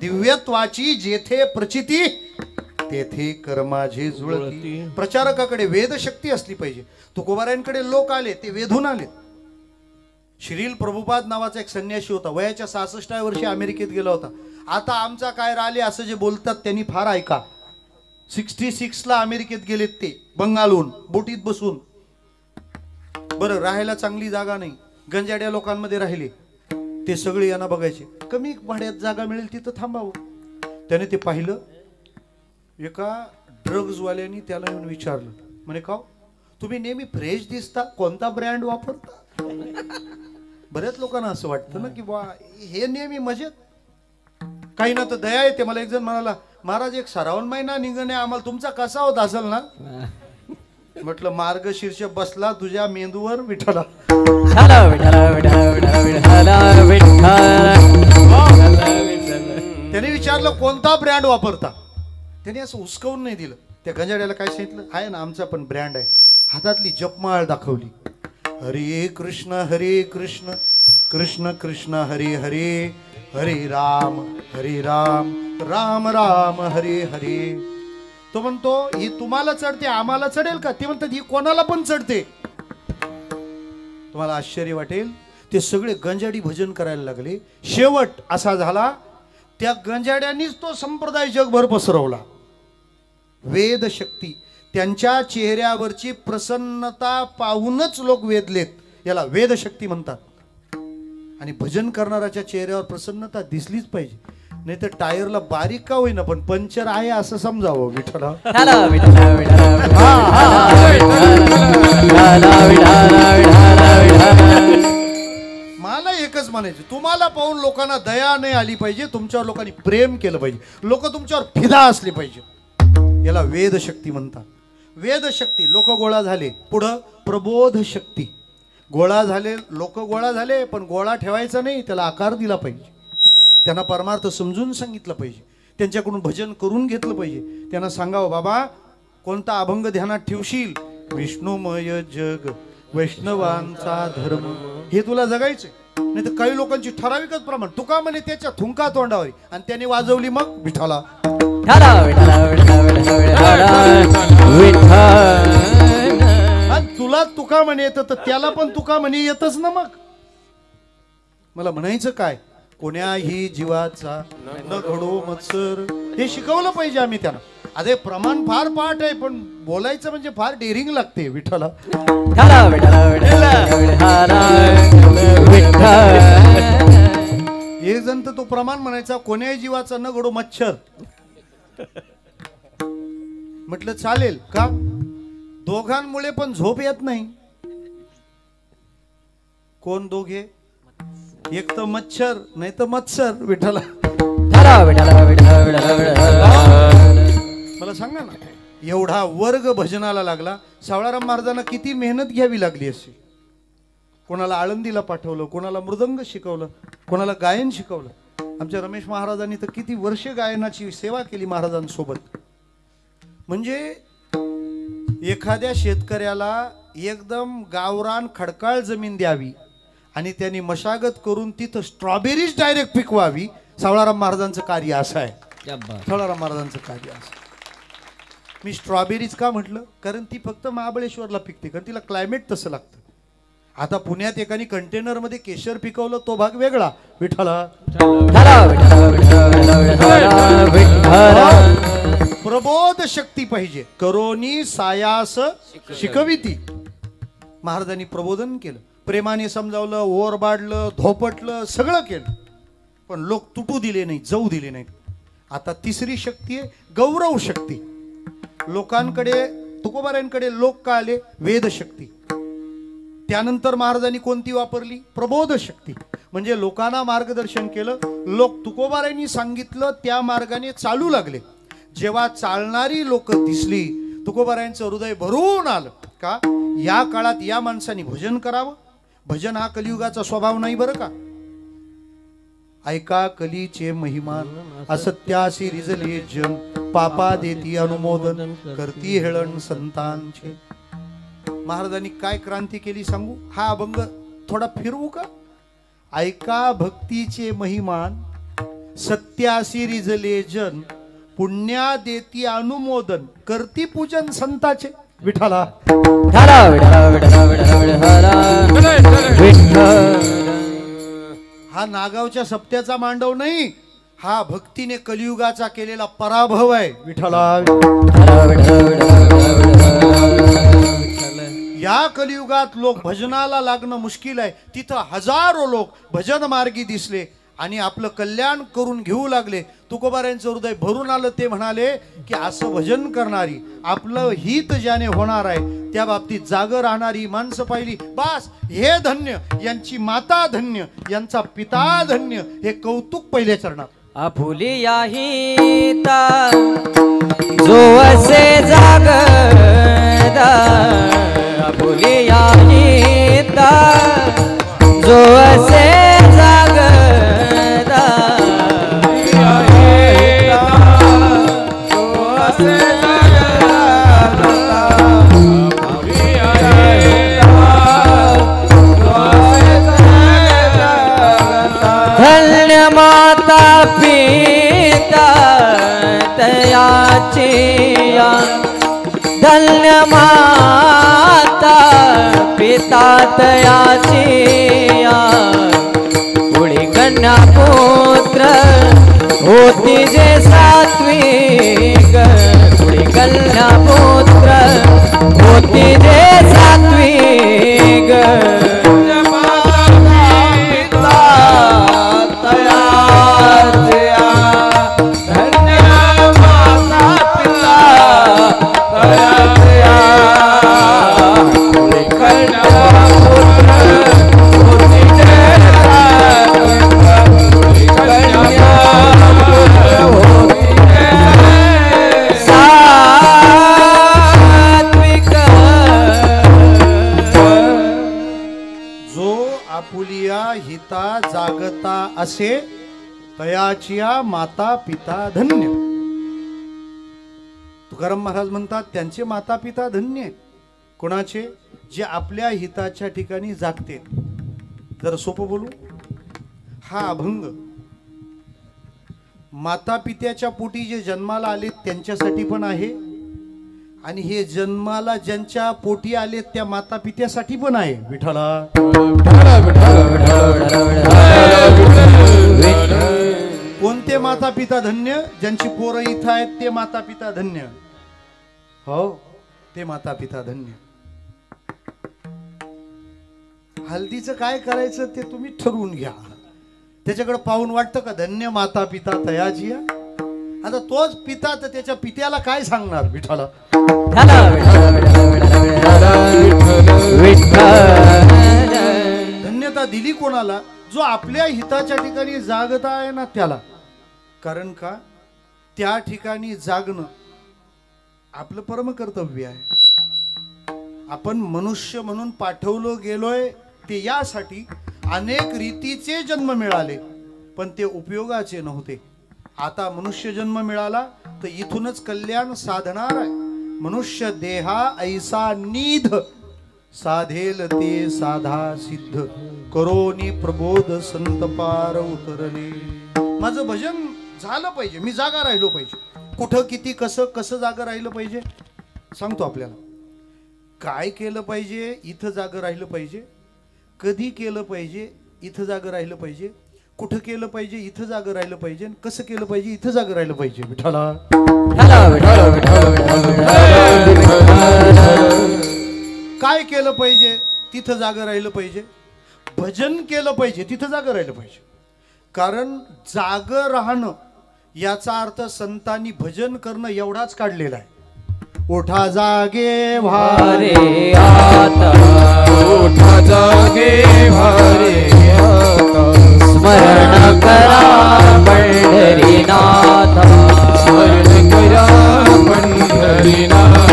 दिव्यत्वाची जेथे प्रचिती तेथे कर्माझे जुळती. प्रचारकाकडे वेदशक्ती असली पाहिजे. तुकोबारायांकडे लोक आले ते वेधून आले. श्रील प्रभुपाद नावाचा एक संन्यासी होता, वयाच्या 66व्या वर्षी अमेरिकेत गेला होता. आता आमचा काय राहिले असं जे बोलतात त्यांनी फार ऐका. 66ला अमेरिकेत गेलेत ते, बंगालहून बोटीत बसून. बरं, राहायला चांगली जागा नाही, गंजाड्या लोकांमध्ये राहिले. ते सगळे यांना बघायचे, कमी भाड्यात जागा मिळेल तिथं थांबावं. त्याने ते पाहिलं. एका ड्रग्जवाल्यानी त्याला येऊन विचारलं, म्हणे का तुम्ही नेहमी फ्रेश दिसता, कोणता ब्रँड वापरता? बऱ्याच लोकांना असं वाटतं ना की बा हे नेहमी मजेत. काही ना तर दया येते. मला एक जण म्हणाला, महाराज एक श्रावण महिना निघणे आम्हाला, तुमचा कसा होत असेल ना? म्हटलं मार्गशीर्ष बसला तुझ्या मेंदूवर विठ्ठला. विठ्ठला विठ्ठला विठ्ठला विठ्ठला विठ्ठला. त्याने विचारलं कोणता ब्रँड वापरता? त्याने असं हुसकवून नाही दिलं. त्या गंजाड्याला काय सांगितलं, आहे ना आमचा पण ब्रँड आहे. हातातली जपमाळ दाखवली. हरे कृष्ण कृष्ण कृष्ण हरे हरे, हरे राम राम राम हरे हरे. तो म्हणतो ही तुम्हाला चढते, आम्हाला चढेल का? ते म्हणतात ही कोणाला पण चढते. तुम्हाला आश्चर्य वाटेल, ते सगळे गंजाडी भजन करायला लागले. शेवट असा झाला, त्या गंजाड्यांनीच तो संप्रदाय जगभर पसरवला. वेद शक्ती, त्यांच्या चेहऱ्यावरची प्रसन्नता पाहूनच लोक वेधलेत. याला वेद शक्ती म्हणतात. आणि भजन करणाऱ्याच्या चेहऱ्यावर प्रसन्नता दिसलीच पाहिजे, नाही तर टायरला बारीक का होईना पण पंक्चर आहे असं समजावं. विठ्ठला विठ्ठला विठ्ठला विठ्ठला. मला एकच म्हणायचं, तुम्हाला पाहून लोकांना दया नाही आली पाहिजे, तुमच्यावर लोकांनी प्रेम केलं पाहिजे, लोक तुमच्यावर फिदा असले पाहिजे. याला वेद शक्ती म्हणतात. वेद शक्ती, लोक गोळा झाले. पुढं प्रबोध शक्ती, गोळा झाले लोक गोळा झाले, पण गोळा ठेवायचा नाही, त्याला आकार दिला पाहिजे. त्यांना परमार्थ समजून सांगितलं पाहिजे, त्यांच्याकडून भजन करून घेतलं पाहिजे. त्यांना सांगावं, बाबा कोणता अभंग ध्यानात ठेवशील? विष्णुमय जग वैष्णवांचा धर्म, हे तुला जगायचंय. नाही तर काही लोकांची ठराविकच प्रमाण, तुका म्हणे त्याच्या थुंका तोंडावर, आणि त्याने वाजवली मग विठ्ठला. तुला तुका म्हणे येतं तर त्याला पण तुका म्हणे येतच ना. मग मला म्हणायचं काय, कोण्याही जीवाचा न घडो मत्सर, हे शिकवलं पाहिजे आम्ही त्यांना. अरे प्रमाण फार पाठ आहे, पण बोलायचं म्हणजे फार डेअरिंग लागते. विठ्ठला एक जण तर तो प्रमाण म्हणायचा, कोण्याही जीवाचा न घडो मच्छर. म्हटलं चालेल का? दोघांमुळे पण झोप येत नाही. कोण दोघे? एक तर मच्छर, नाही तर मत्सर. विठ्ठला मला सांगा ना, एवढा वर्ग भजनाला लागला. सावळाराम महाराजांना किती मेहनत घ्यावी लागली अशी. कोणाला आळंदीला पाठवलं, कोणाला मृदंग शिकवलं, कोणाला गायन शिकवलं. आमच्या रमेश महाराजांनी तर किती वर्ष गायनाची सेवा केली महाराजांसोबत. म्हणजे एखाद्या शेतकऱ्याला एकदम गावरान खडकाळ जमीन द्यावी आणि त्यांनी मशागत करून तिथं स्ट्रॉबेरीज डायरेक्ट पिकवावी. सावळाराम महाराजांचं कार्य असं आहे. सावळाराम महाराजांचं कार्य असं. मी स्ट्रॉबेरीज का म्हटलं, कारण ती फक्त महाबळेश्वरला पिकते, कारण तिला क्लायमेट तसं लागतं. आता पुण्यात एकाने कंटेनरमध्ये केशर पिकवलं, तो भाग वेगळा. विठ्ठला प्रबोध शक्ती पाहिजे. करोनी सायास शिकविती. महाराजांनी प्रबोधन केलं, प्रेमाने समजावलं, ओरबाडलं, धोपटलं, सगळं केलं, पण लोक तुटू दिले नाही, जाऊ दिले नाहीत. आता तिसरी शक्ती आहे गौरव शक्ती. लोकांकडे, तुकोबारायांकडे लोक का आले? वेद शक्ती. त्यानंतर महाराजांनी कोणती वापरली? प्रबोध शक्ती. म्हणजे लोकांना मार्गदर्शन केलं. लोक तुकोबारायांनी सांगितलं त्या मार्गाने चालू लागले. जेव्हा चालणारी लोक दिसली, तुकोबारायांचं हृदय भरून आलं. का? या काळात या माणसाने भजन करावं. भजन हा कलियुगाचा स्वभाव नाही बरं का. ऐका कलीचे महिमान असत्यासी रिजले जन पापा देती अनुमोदन करती हेळण संतांचे. महाराजांनी काय क्रांती केली सांगू? हा अभंग थोडा फिरवू का? ऐका भक्तीचे महिमान सत्यासी रिजले जन पुण्या देती अनुमोदन करती पूजन संताचे. विठाला विठ्ठला विठ्ठला विठ्ठला विठ्ठला विठ्ठल. हा नागावच्या सप्त्याचा मांडव नाही, हा भक्तीने कलियुगाचा केलेला पराभव आहे. विठाला या कलियुगात लोक भजनाला लागणं मुश्किल आहे. तिथं हजारो लोक भजन मार्गी दिसले आणि आपलं कल्याण करून घेऊ लागले. तुकोबारायांचं हृदय भरून आलं. ते म्हणाले की असं भजन करणारी, आपलं हित ज्याने होणार आहे त्या बाबतीत जागर राहणारी माणसं पाहिली, बास हे धन्य. यांची माता धन्य, यांचा पिता धन्य. हे कौतुक पहिल्या चरणात. आपुली हिता जो असे जागदा, आपुली हिता जो असे जागदा, धन्य माता पिता तयाचिया, धन्य माता पिता तयाचिया. पुढे कन्या पुत्र होती जे सात्विक, पुढे कन्या पुत्र होती जे सात्विक. जागता असे तयाचिया माता पिता धन्य. तुकाराम महाराज म्हणतात त्यांचे माता पिता धन्य. कोणाचे? जे आपल्या हिताच्या ठिकाणी जागते. जर सोपं बोलू, हा अभंग माता पित्याच्या पोटी जे जन्माला आले त्यांच्यासाठी पण आहे, आणि हे जन्माला ज्यांच्या पोटी आले त्या माता पित्यासाठी पण आहे. विठ्ठला कोणते माता पिता धन्य? ज्यांची पोरं इथं आहेत ते माता पिता धन्य. हो, ते माता पिता धन्य. हल्दीचं काय करायचं ते तुम्ही ठरवून घ्या. त्याच्याकडे पाहून वाटतं का धन्य माता पिता तयाजिया? आता तोच पिता तर त्याच्या पित्याला काय सांगणार? विठ्ठला धन्यता दिली कोणाला? जो आपल्या हिताच्या ठिकाणी जागता आहे ना त्याला. कारण का त्या ठिकाणी जागणं आपलं परम कर्तव्य आहे. आपण मनुष्य म्हणून पाठवलो गेलोय ते यासाठी अनेक रीतीचे जन्म मिळाले, पण ते उपयोगाचे नव्हते. आता मनुष्य जन्म मिळाला तर इथूनच कल्याण साधणार आहे. मनुष्य देहा ऐसा निध साधेल ते साधा सिद्ध, करोनी प्रबोध संत पार उतरले. माझं भजन झालं पाहिजे, मी जागा राहिलो पाहिजे. कुठं किती कसं कसं जागा राहिलं पाहिजे सांगतो आपल्याला. काय केलं पाहिजे? इथं जागा राहिलं पाहिजे. कधी केलं पाहिजे? इथं जागा राहिलं पाहिजे. कुठं केलं पाहिजे? इथं जागा राहिलं पाहिजे. कसं केलं पाहिजे? इथं जागा राहिलं पाहिजे. विठ्ठला काय केलं पाहिजे? तिथं जागा राहिलं पाहिजे. भजन केलं पाहिजे, तिथं जागा राहिलं पाहिजे. कारण जाग राहणं याचा अर्थ संतांनी भजन करणं एवढाच काढलेला आहे. ओठा जागे भारे आता, ओठा जागे भारे आता, स्मरण करा पंढरीनाथ, स्मरण करा पंढरीनाथ.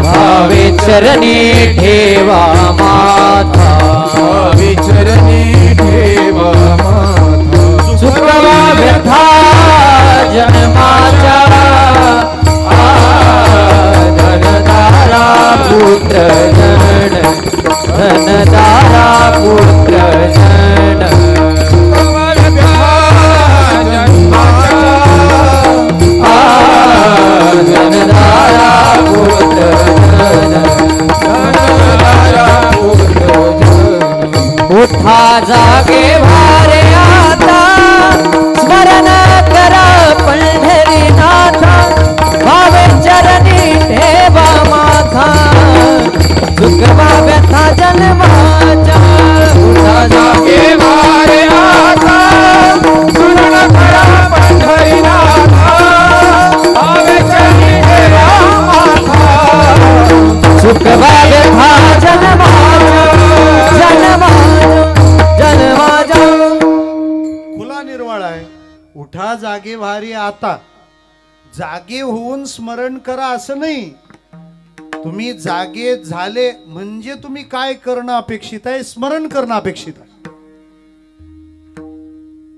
भावे चरणी ठेवा माथा, भावे चरणी ठेवा माथा. जनदारा पुत्र जन जनदारा पुत्र उठा जागे भारे आता स्मरण करा पंढरीनाथा भावे चरणी ठेवा माथा दुखवा व्यथा जन्माचा उठा जागे भारे आता स्मरण करा पंढरीनाथा भावे चरणी ठेवा माथा सुखवा व्यथा जन्माचा खुला निर्वाळ आहे. उठा जागे भारी आता, जागे होऊन स्मरण करा असं नाही. तुम्ही जागे झाले म्हणजे तुम्ही काय करणं अपेक्षित आहे? स्मरण करणं अपेक्षित आहे.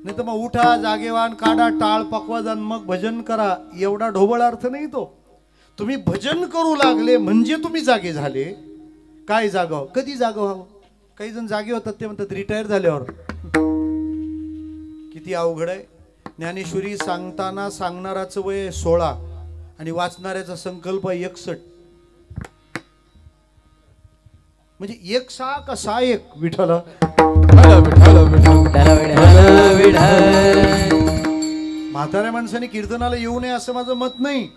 नाही तर मग उठा जागेवान काढा टाळ पकवाजान मग भजन करा, एवढा ढोबळ अर्थ नाही तो. तुम्ही भजन करू लागले म्हणजे तुम्ही जागे झाले. काय जागाव? कधी जागा व्हावं? काही जण जागे होतात ते म्हणतात रिटायर झाल्यावर. किती अवघड आहे. ज्ञानेश्वरी सांगताना सांगणाराचं वय 16 आणि वाचणाऱ्याचा संकल्प 61. म्हणजे 1/6 का 6/1 विठ्ठल. म्हाताऱ्या माणसाने कीर्तनाला येऊ नये असं माझं मत नाही.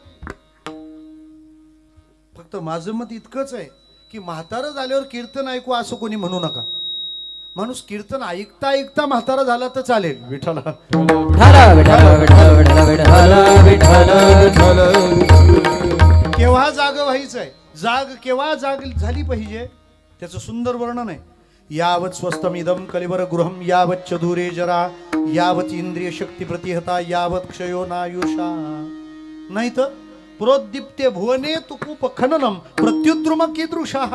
फक्त माझं मत इतकंच आहे की म्हातारं झाल्यावर कीर्तन ऐकू असं कोणी म्हणू नका. माणूस कीर्तन ऐकता ऐकता म्हातारा झाला तर चालेल. विठ्ठल केव्हा जाग व्हायचंय, जाग केव्हा जाग झाली पाहिजे त्याचं सुंदर वर्णन आहे. यावत स्वस्तमिदम कलिवर गृहम यावत चदुरे जरा यावत इंद्रिय शक्ती प्रतिहता यावत क्षयो नायुषा. नाही तर प्रोद्दीप्ते भुवने तुकुप खननम प्रत्युद्रुम कीदृशा.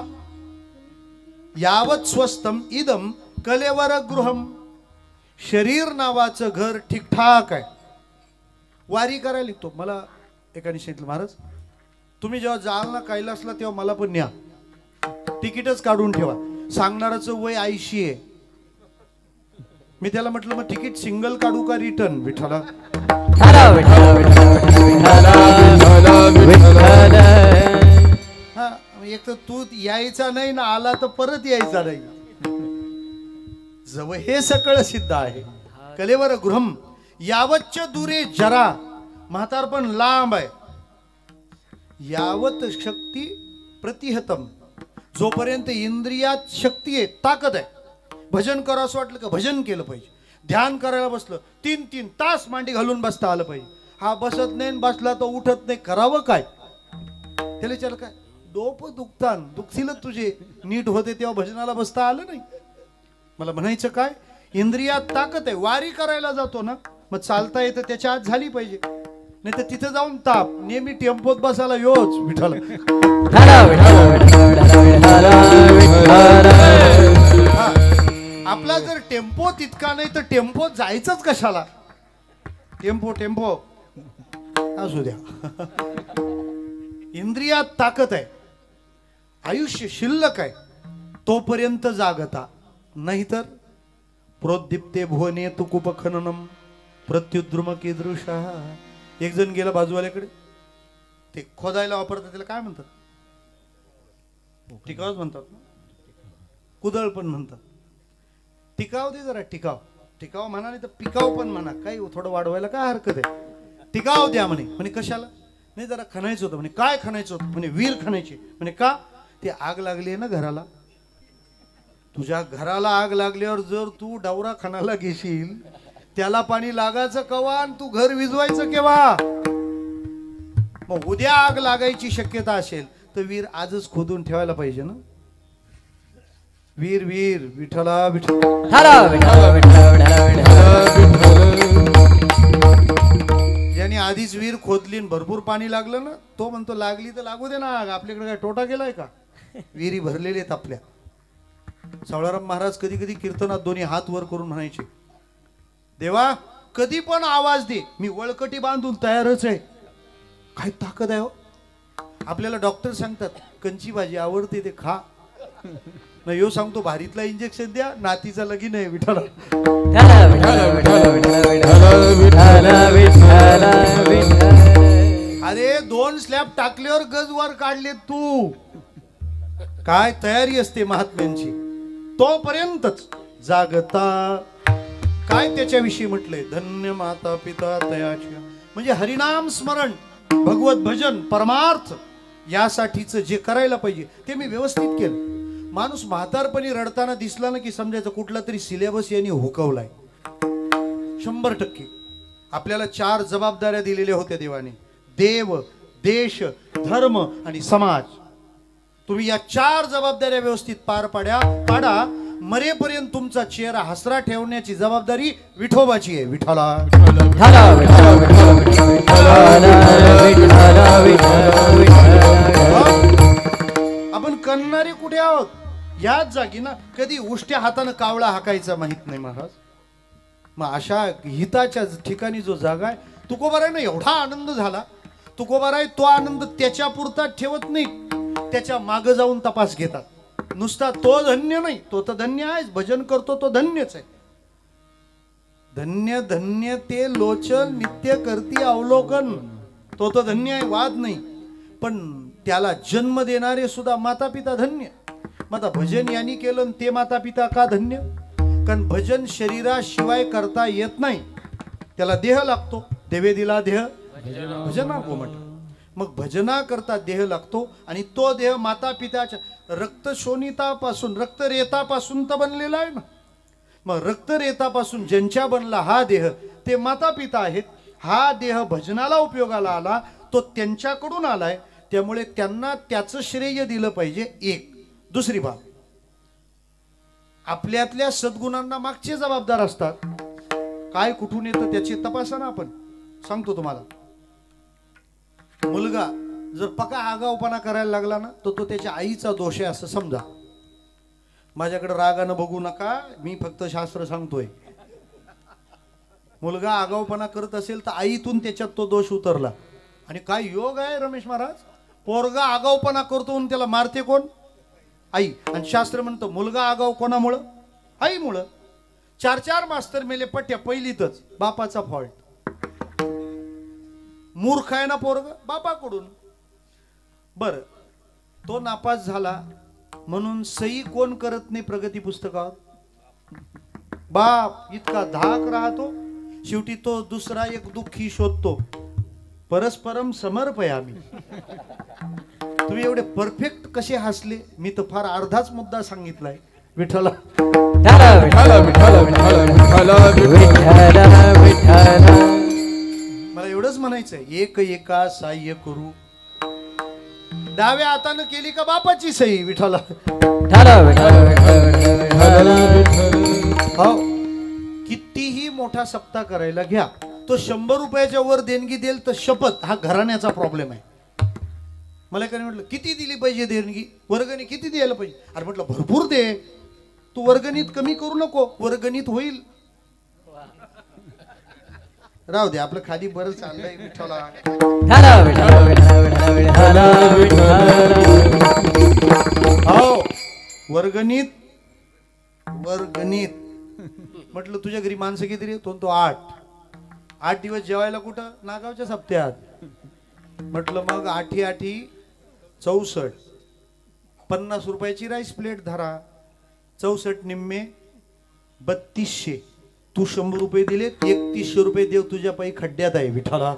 यावत स्वस्तम इदम कलेवर गृहम. शरीर नावाचं घर ठीकठाक आहे. वारी करायला लिखतो. मला एकाने सांगितलं महाराज तुम्ही जेव्हा जाल ना कैलासला तेव्हा मला पण न्या, तिकीटच काढून ठेवा. सांगणाराचं वय 80 आहे. मी त्याला म्हटलं मग तिकीट सिंगल काढू का रिटर्न? विठ्ठला हा एक तर तू यायचा नाही ना, आला तर परत यायचा नाही. जवळ हे सकळ सिद्ध आहे. कलेवर गृहम यावच्च दुरे जरा. म्हातारपण लांब आहे. यावत शक्ती प्रतिहतम. जोपर्यंत इंद्रियात शक्ती आहे, ताकद आहे. भजन करा असं वाटलं का भजन केलं पाहिजे. ध्यान करायला बसलं 3-3 तास मांडी घालून बसता आलं पाहिजे. हा बसत नाही, बसला तर उठत नाही, करावं काय? त्याला विचारलं काय डोप दुखतान दुखतीलच तुझे, नीट होते तेव्हा भजनाला बसता आलं नाही. मला म्हणायचं काय, इंद्रियात ताकद आहे. वारी करायला जातो ना मग चालता येतं त्याच्या आत झाली पाहिजे. नाही तर तिथं जाऊन ताप. नेहमी टेम्पोत बसायला योच विठ्ठल. आपला जर टेम्पो तितका नाही तर टेम्पोत जायचंच कशाला? टेम्पो टेम्पो असू द्या. इंद्रियात ताकद आहे, आयुष्य शिल्लक आहे तोपर्यंत जागता. नाहीतर प्रोद्दीप्ते भुवने तुकुप खननम प्रत्युद्रुम कीदृशा. एक जण गेला बाजूवाल्याकडे, ते खोदायला वापरतात त्याला काय म्हणतात? टिकावच म्हणतात ना, कुदळ पण म्हणतात. टिकाव दे जरा, टिकाव. टिकाव म्हणा नाही तर पिकाव पण म्हणा, काही थोडं वाढवायला काय हरकत आहे. टिकाव द्या म्हणे. म्हणे कशाला? नाही जरा खणायचं होतं. म्हणे काय खणायचं होतं? म्हणे वीर खणायची. म्हणे का? ते आग लागली आहे ना घराला. तुझ्या घराला आग लागल्यावर जर तू डावरा खणाला घेशील, त्याला पाणी लागायचं केव्हा आणि तू घर विजवायचं केव्हा? मग उद्या आग लागायची शक्यता असेल तर वीर आजच खोदून ठेवायला पाहिजे ना. वीर वीर विठ्ठला विठ्ठल. ज्याने आधीच वीर खोदली भरपूर पाणी लागलं ना, तो म्हणतो लागली तर लागू दे ना आग. आपल्याकडे काय टोटा गेलाय का? विहिरी भरलेले आहेत आपल्या. सावळाराम महाराज कधी कधी कीर्तनात दोन्ही हात वर करून म्हणायचे, देवा कधी पण आवाज दे, मी वळकटी बांधून तयारच आहे. काय ताकद आहे हो. आपल्याला डॉक्टर सांगतात कंची भाजी आवडते ते खा. नाही यो सांगतो भारीतला इंजेक्शन द्या, नातीचा लगीन आहे विठाला. अरे 2 स्लॅब टाकल्यावर गज वर काढले तू. काय तयारी असते महात्म्यांची. तोपर्यंतच जागता. काय त्याच्याविषयी म्हटलंय, धन्य माता पिता तयाच्या. म्हणजे हरिनाम स्मरण, भगवत भजन, परमार्थ यासाठीच जे करायला पाहिजे ते मी व्यवस्थित केलं. माणूस म्हातारपणी रडताना दिसला ना की समजायचं कुठला तरी सिलेबस यांनी हुकवलाय. 100%. आपल्याला 4 जबाबदाऱ्या दिलेल्या होत्या देवाने. देव, देश, धर्म आणि समाज. तुम्ही या 4 जबाबदाऱ्या व्यवस्थित पार पाडा. मरेपर्यंत तुमचा चेहरा हसरा ठेवण्याची जबाबदारी विठोबाची आहे. विठ्ठला. आपण करणारे कुठे आहोत? याच जागी ना. कधी उष्ट्या हातानं कावळा हाकायचा माहित नाही महाराज. मग अशा हिताच्या ठिकाणी जो जागा आहे, तुकोबारायनं एवढा आनंद झाला. तुकोबाराय तो आनंद त्याच्या पुरता ठेवत नाही, त्याच्या माग जाऊन तपास घेतात. नुसता तो धन्य नाही, तो तर धन्य आहेच. भजन करतो तो धन्यच आहे. धन्य धन्य ते लोचन नित्य करती अवलोकन. तो तर धन्य आहे, वाद नाही. पण त्याला जन्म देणारे सुद्धा माता पिता धन्य. मग आता भजन यांनी केलं ते माता पिता का धन्य? कारण भजन शरीराशिवाय करता येत नाही. त्याला देह लागतो. देवे दिला देह भजना गोमट. मग भजना करता देह लागतो आणि तो देह माता पिताच्या रक्तशोणितापासून, रक्तरेतापासून तर बनलेला आहे ना. मग रक्तरेतापासून ज्यांच्या बनला हा देह ते माता पिता आहेत. हा देह भजनाला उपयोगाला आला, तो त्यांच्याकडून आलाय. त्यामुळे त्यांना त्याचं श्रेय दिलं पाहिजे. एक. दुसरी बाब, आपल्यातल्या सद्गुणांना मागचे जबाबदार असतात. काय कुठून येतं त्याची तपासा ना आपण. सांगतो तुम्हाला, मुलगा जर पका आगाऊपणा करायला लागला ना तर तो त्याच्या आईचा दोष आहे असं समजा. माझ्याकडे रागानं बघू नका, मी फक्त शास्त्र सांगतोय. मुलगा आगाऊपणा करत असेल तर आईतून त्याच्यात तो दोष उतरला. आणि काय योग आहे रमेश महाराज, पोरगा आगाऊपणा करतो म्हणून त्याला मारते कोण? आई. आणि शास्त्र म्हणतं मुलगा आगाऊ कोणामुळं? आईमुळं. 4 मास्तर मेले पट्ट्या पहिलीतच. बापाचा फॉल्ट. मूर्ख आहे ना पोरग, बापाकडून. बर, तो नापास झाला म्हणून सही कोण करत नाही प्रगती पुस्तकावर? बाप. इतका धाक राहतो. शेवटी तो दुसरा एक दुःखी शोधतो. परस्परम समर्पयामी. तुम्ही एवढे परफेक्ट कसे हसले? मी तर फार अर्धाच मुद्दा सांगितलाय. विठ्ठला. मला एवढंच म्हणायचंय, एक एका साह्य करू. डाव्या हातानं केली का बापाची सही? विठ्ठला. हो, कितीही मोठा सप्ताह करायला घ्या, तो 100 रुपयाच्या वर देणगी देईल तर शपथ हा घराण्याचा प्रॉब्लेम आहे. मला काय म्हटलं, किती दिली पाहिजे देणगी? वर्गणी किती द्यायला पाहिजे? अरे म्हटलं भरपूर दे. तू वर्गणीत कमी करू नको, वर्गणीत होईल. राहू दे, आपलं खाली बरं चाललंय. विठ्ठला. हो, वर्गणीत. म्हटलं तुझ्या घरी माणसं किती रे? तो 8 दिवस जेवायला कुठं? नागावच्या सप्त्यात. म्हटलं मग 8 64. 50 रुपयाची राईस प्लेट धरा. 64 निम्मे 3200. तू 100 रुपये दिले, 3100 रुपये देव तुझ्या पायी खड्ड्यात आहे. विठ्ठला.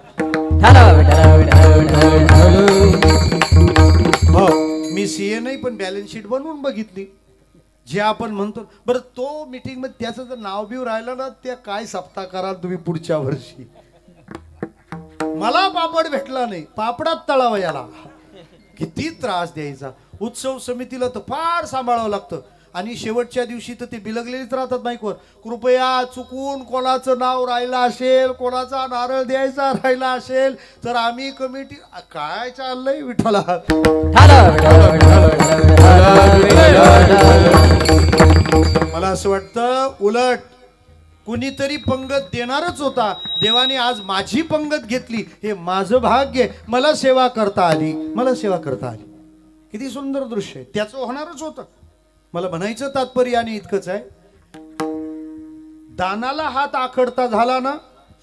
हो, मी सीए नाही पण बॅलन्स शीट बनवून बघितली. जे आपण म्हणतो. बरं, तो मीटिंग मध्ये त्याचं जर नाव बिव राहिलं ना, त्या काय सप्ताह कराल तुम्ही पुढच्या वर्षी? मला पापड भेटला नाही, पापडात तळावा याला. किती त्रास द्यायचा. उत्सव समितीला तर फार सांभाळावं लागतं. आणि शेवटच्या दिवशी तर ते बिलगलेलीच राहतात माईकवर. कृपया चुकून कोणाचं नाव राहिलं असेल, कोणाचा नारळ द्यायचा राहिला असेल तर आम्ही कमिटी. काय चाललंय विठ्ठला. मला असं वाटतं उलट कुणीतरी पंगत देणारच होता. देवाने आज माझी पंगत घेतली, हे माझं भाग्य. मला सेवा करता आली. किती सुंदर दृश्य आहे. त्याचं होणारच होतं. मला म्हणायचं तात्पर्य आणि इतकंच आहे, दानाला हात आखडता झाला ना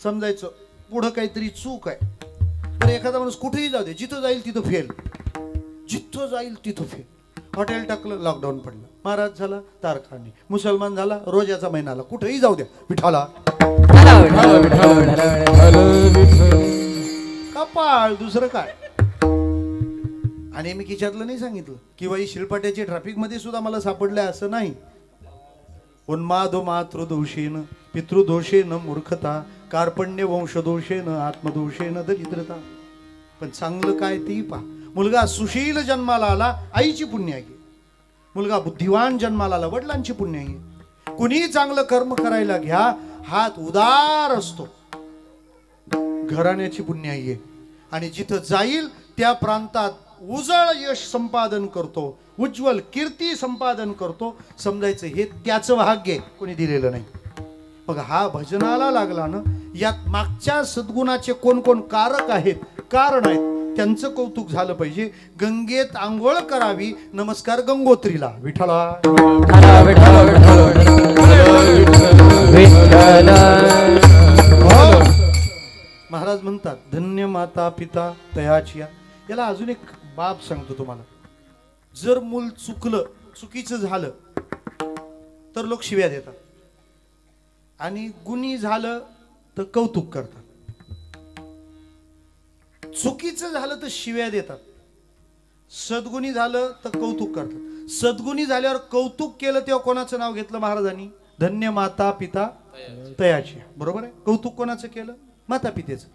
समजायचं पुढं काहीतरी चूक आहे. तर एखादा माणूस कुठेही जाऊ दे, जिथं जाईल तिथं फेल, जिथं जाईल तिथं फेल. हॉटेल टाकलं, लॉकडाऊन पडलं. महाराज झाला, तारखानी. मुसलमान झाला, रोजाचा महिनाला. कुठेही जाऊ द्या, विठाला कपाळ, दुसरं काय. आणि मी खिशातलं नाही सांगितलं किंवा ही शिलपाट्याची ट्रॅफिक मध्ये सुद्धा मला सापडले असं नाही. उन्मादो मातृदोषेन पितृदोषेन मूर्खता कार्पण्य वंशदोषेन आत्मदोषेन दरिद्रता. पण चांगलं काय तेही पहा. मुलगा सुशील जन्माला आला, आईची पुण्य आहे. मुलगा बुद्धिवान जन्माला आला, वडिलांची पुण्य आहे. कुणीही चांगलं कर्म करायला घ्या, हात उदार असतो, घराण्याची पुण्य आहे. आणि जिथं जाईल त्या प्रांतात उजळ यश संपादन करतो, उज्ज्वल कीर्ती संपादन करतो. समजायचं हे त्याचं भाग्य आहे, कोणी दिलेलं नाही. बघा हा भजनाला लागला ना, यात मागच्या सद्गुणाचे कोण कोण कारक आहेत, कारण आहेत, त्यांचं कौतुक झालं पाहिजे. गंगेत आंघोळ करावी, नमस्कार गंगोत्रीला. विठ्ठला महाराज म्हणतात धन्य माता पिता तयाची. याला अजून एक बाब सांगतो तुम्हाला. जर मूल चुकलं, चुकीचं झालं तर लोक शिव्या देतात, आणि गुणी झालं तर कौतुक करतात. चुकीचं झालं तर शिव्या देतात, सद्गुणी झालं तर कौतुक करतात. सद्गुणी झाल्यावर कौतुक केलं तेव्हा कोणाचं नाव घेतलं महाराजांनी? धन्य माता पिता तयाची. बरोबर आहे. कौतुक कोणाचं केलं? माता पितेचं.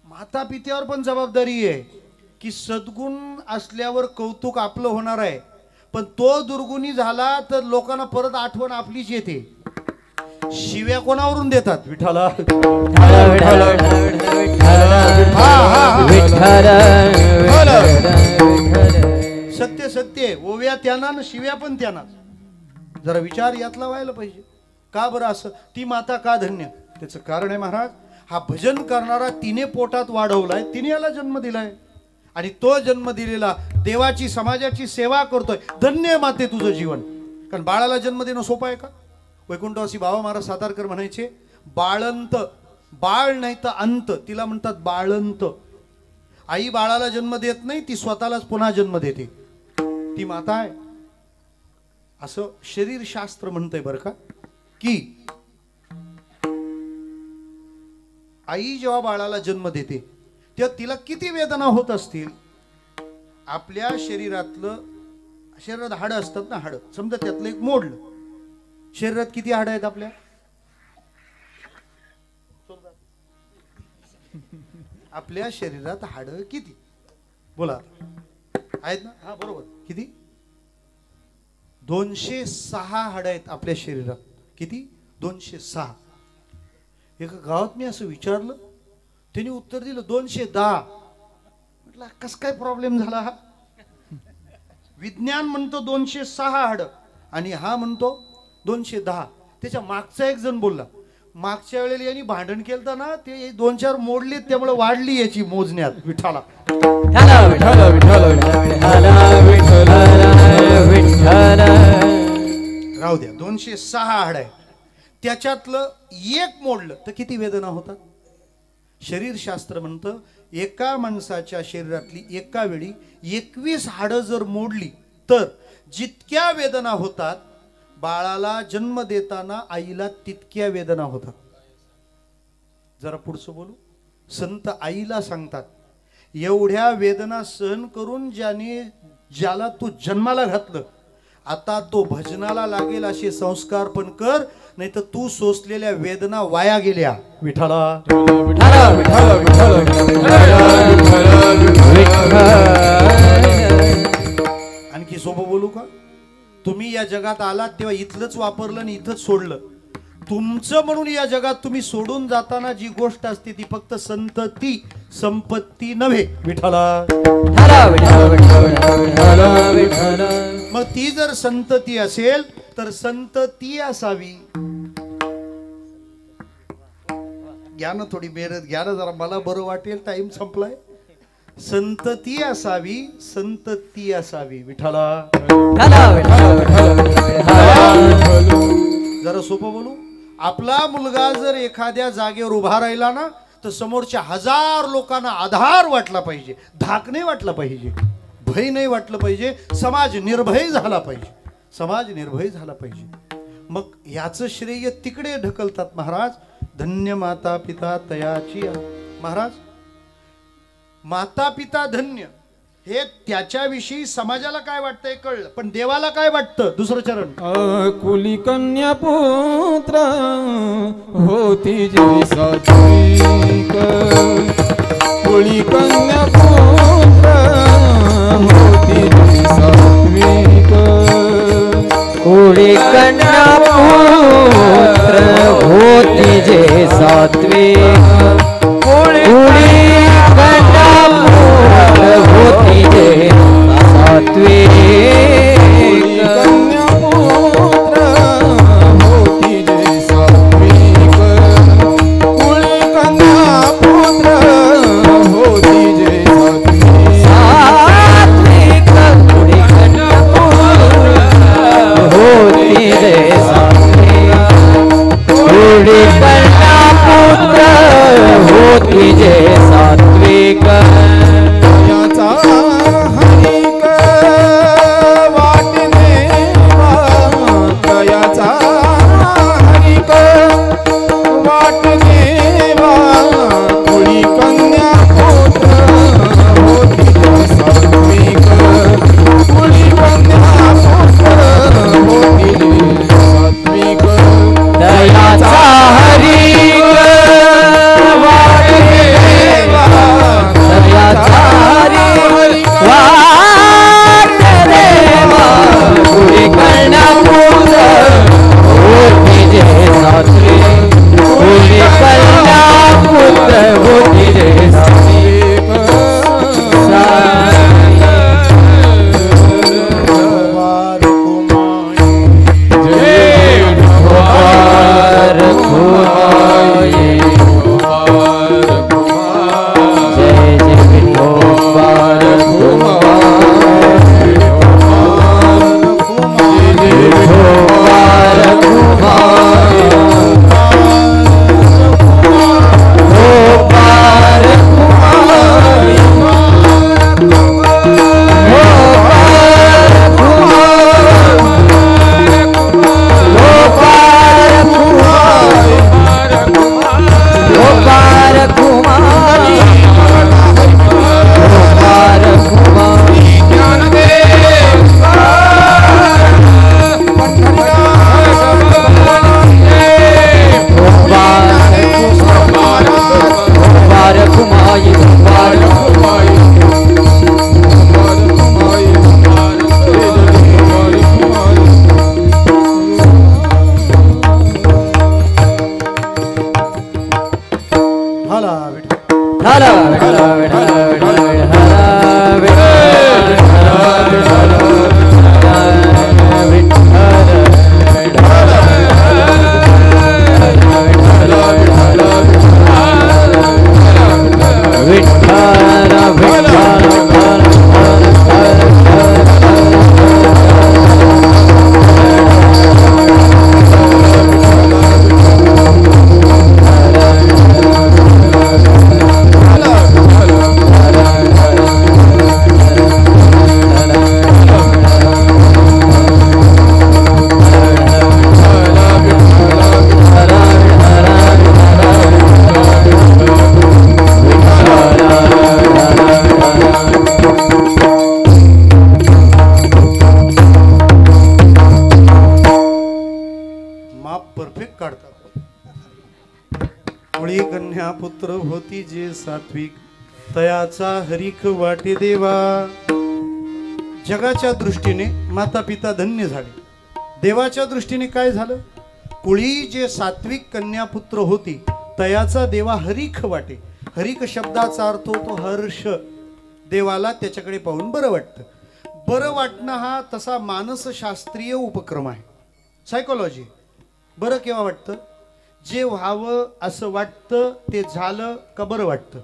माता पित्यावर पण जबाबदारी आहे की सद्गुण असल्यावर कौतुक आपलं होणार आहे, पण तो दुर्गुणी झाला तर लोकांना परत आठवण आपलीच येते. शिव्या कोणावरून देतात? विठाला. सत्य सत्य, ओव्या त्यांना न शिव्या पण त्यांना. जरा विचार यातला व्हायला पाहिजे. का बरं असं? ती माता का धन्य? त्याचं कारण आहे महाराज, हा भजन करणारा तिने पोटात वाढवलाय, तिने याला जन्म दिलाय, आणि तो जन्म दिलेला देवाची समाजाची सेवा करतोय. धन्य माते तुझं जीवन. कारण बाळाला जन्म देणं सोपं आहे का? वैकुंठवासी बाबा महाराज सातारकर म्हणायचे, बाळंत, बाळ नाही तर अंत, तिला म्हणतात बाळंत. आई बाळाला जन्म देत नाही, ती स्वतःलाच पुन्हा जन्म देते, ती माता आहे. असं शरीरशास्त्र म्हणतंय बरं का, की आई जेव्हा बाळाला जन्म देते तेव्हा तिला किती वेदना होत असतील. आपल्या शरीरात हाडं असतात ना, हाडं समजा त्यातलं एक मोडलं. शरीरात किती हाडं आहेत आपल्या? आपल्या शरीरात हाडं किती? बोला. आहेत ना? हा बरोबर. किती? 206 हाडं आहेत आपल्या शरीरात. किती? 206. एका गावात मी असं विचारलं, त्यांनी उत्तर दिलं 210. म्हटलं कस काय प्रॉब्लेम झाला हा? विज्ञान म्हणतो 206 हाडं आणि हा म्हणतो 210. त्याच्या मागचा एक जण बोलला, मागच्या वेळेला यांनी भांडण केलं ना, ते 2-4 मोडले, त्यामुळे वाढली याची मोजण्यात. विठाला राहू द्या. 206 हाड आहे, त्याच्यातलं एक मोडलं तर किती वेदना होतात? शरीरशास्त्र म्हणतं एका माणसाच्या शरीरातली एका वेळी 21 हाडं जर मोडली तर जितक्या वेदना होतात, बाळाला जन्म देताना आईला तितक्या वेदना होतात. जरा पुढचं बोलू. संत आईला सांगतात, एवढ्या वेदना सहन करून ज्याला तू जन्माला घातलं, आता तो भजनाला लागेल असे संस्कार पण कर, नाही तर तू सोसलेल्या वेदना वाया गेल्या. विठाला आणखी सोपं बोलू का? तुम्ही या जगात आलात तेव्हा इथलंच वापरलं आणि इथंच सोडलं. तुमचं म्हणून या जगात तुम्ही सोडून जाताना जी गोष्ट असते ती फक्त संतती, संपत्ती नव्हे. विठाला मग ती जर संतती असेल तर संतती असावी. घ्या ना थोडी मेहनत घ्या ना, जरा मला बरं वाटेल. टाइम संपलाय. संतती असावी, संतती असावी. विठाला सोपं बोलू, आपला मुलगा जर एखाद्या जागेवर उभा राहिला ना तर समोरच्या 1000 लोकांना आधार वाटला पाहिजे, धाक नाही वाटला पाहिजे, भय नाही वाटलं पाहिजे, समाज निर्भय झाला पाहिजे, समाज निर्भय झाला पाहिजे. मग याचं श्रेय तिकडे ढकलतात महाराज. धन्य माता पिता तयाची. महाराज माता पिता धन्य हे त्याच्याविषयी समाजाला काय वाटतंय कळलं, पण देवाला काय वाटतं? दुसरं चरण. कुली कन्या पुत्र होती जी सात्विक, कुली कन्या पुत्र होती जी सात्विक, कुली कन्या पुत्र होती जे सात्विक, कुली कन्या पुत्र होती जे सात्विक, कन्या पुत्र होती जे सात्विक, कुली कन्या पुत्र होती जे सात्विक, सात्विक कुली कन्या पुत्र होती जे सात्विक, कुली कन्या पुत्र होती जे सात्विक, याचा हरिक वाटणे तयाचा हरिक वाटणे कुळी कन्या पुत्र होती जे सात्विक, कुळी कन्या पुत्र होती जे सात्विक, दयाचा हरिक वाटणे दयाचा हरिक वाटणे कुली कन्या पुत्र होती जे सात्विक, कुली कन्या पुत्र होती जे सात्विक, कुमार कुमाये जय जय कुमार कुमार कुमार कुमार पुत्र होती जे सात्विक, तयाचा हरिक वाटे देवा. जगाच्या दृष्टीने माता पिता धन्य झाले, देवाच्या दृष्टीने काय झालं? कुळी जे सात्विक कन्या पुत्र होती तयाचा देवा हरिक वाटे. हरिक शब्दाचा अर्थ होतो हर्ष. देवाला त्याच्याकडे पाहून बरं वाटतं. बरं वाटणं हा तसा मानसशास्त्रीय उपक्रम आहे, सायकोलॉजी. बरं केव्हा वाटतं? जे व्हावं असं वाटतं ते झालं का बरं वाटतं?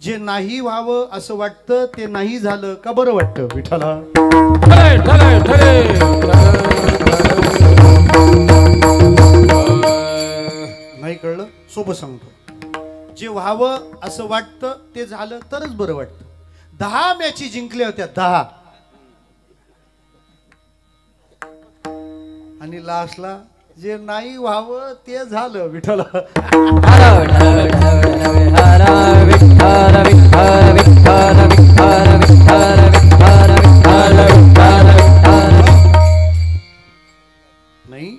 जे नाही व्हावं असं वाटतं ते नाही झालं का बरं वाटतं? विठ्ठला ठरे ठरे ठरे सोपं सांगतो, जे व्हावं असं वाटतं ते झालं तरच बरं वाटतं. 10 मॅची जिंकल्या होत्या, 10, आणि लास्टला जे नाही व्हावं ते झालं. विठ्ठल हर विठ्ठल विठ्ठल हर विठ्ठल विठ्ठल विठ्ठल विठ्ठल विठ्ठल विठ्ठल विठ्ठल विठ्ठल. नाही,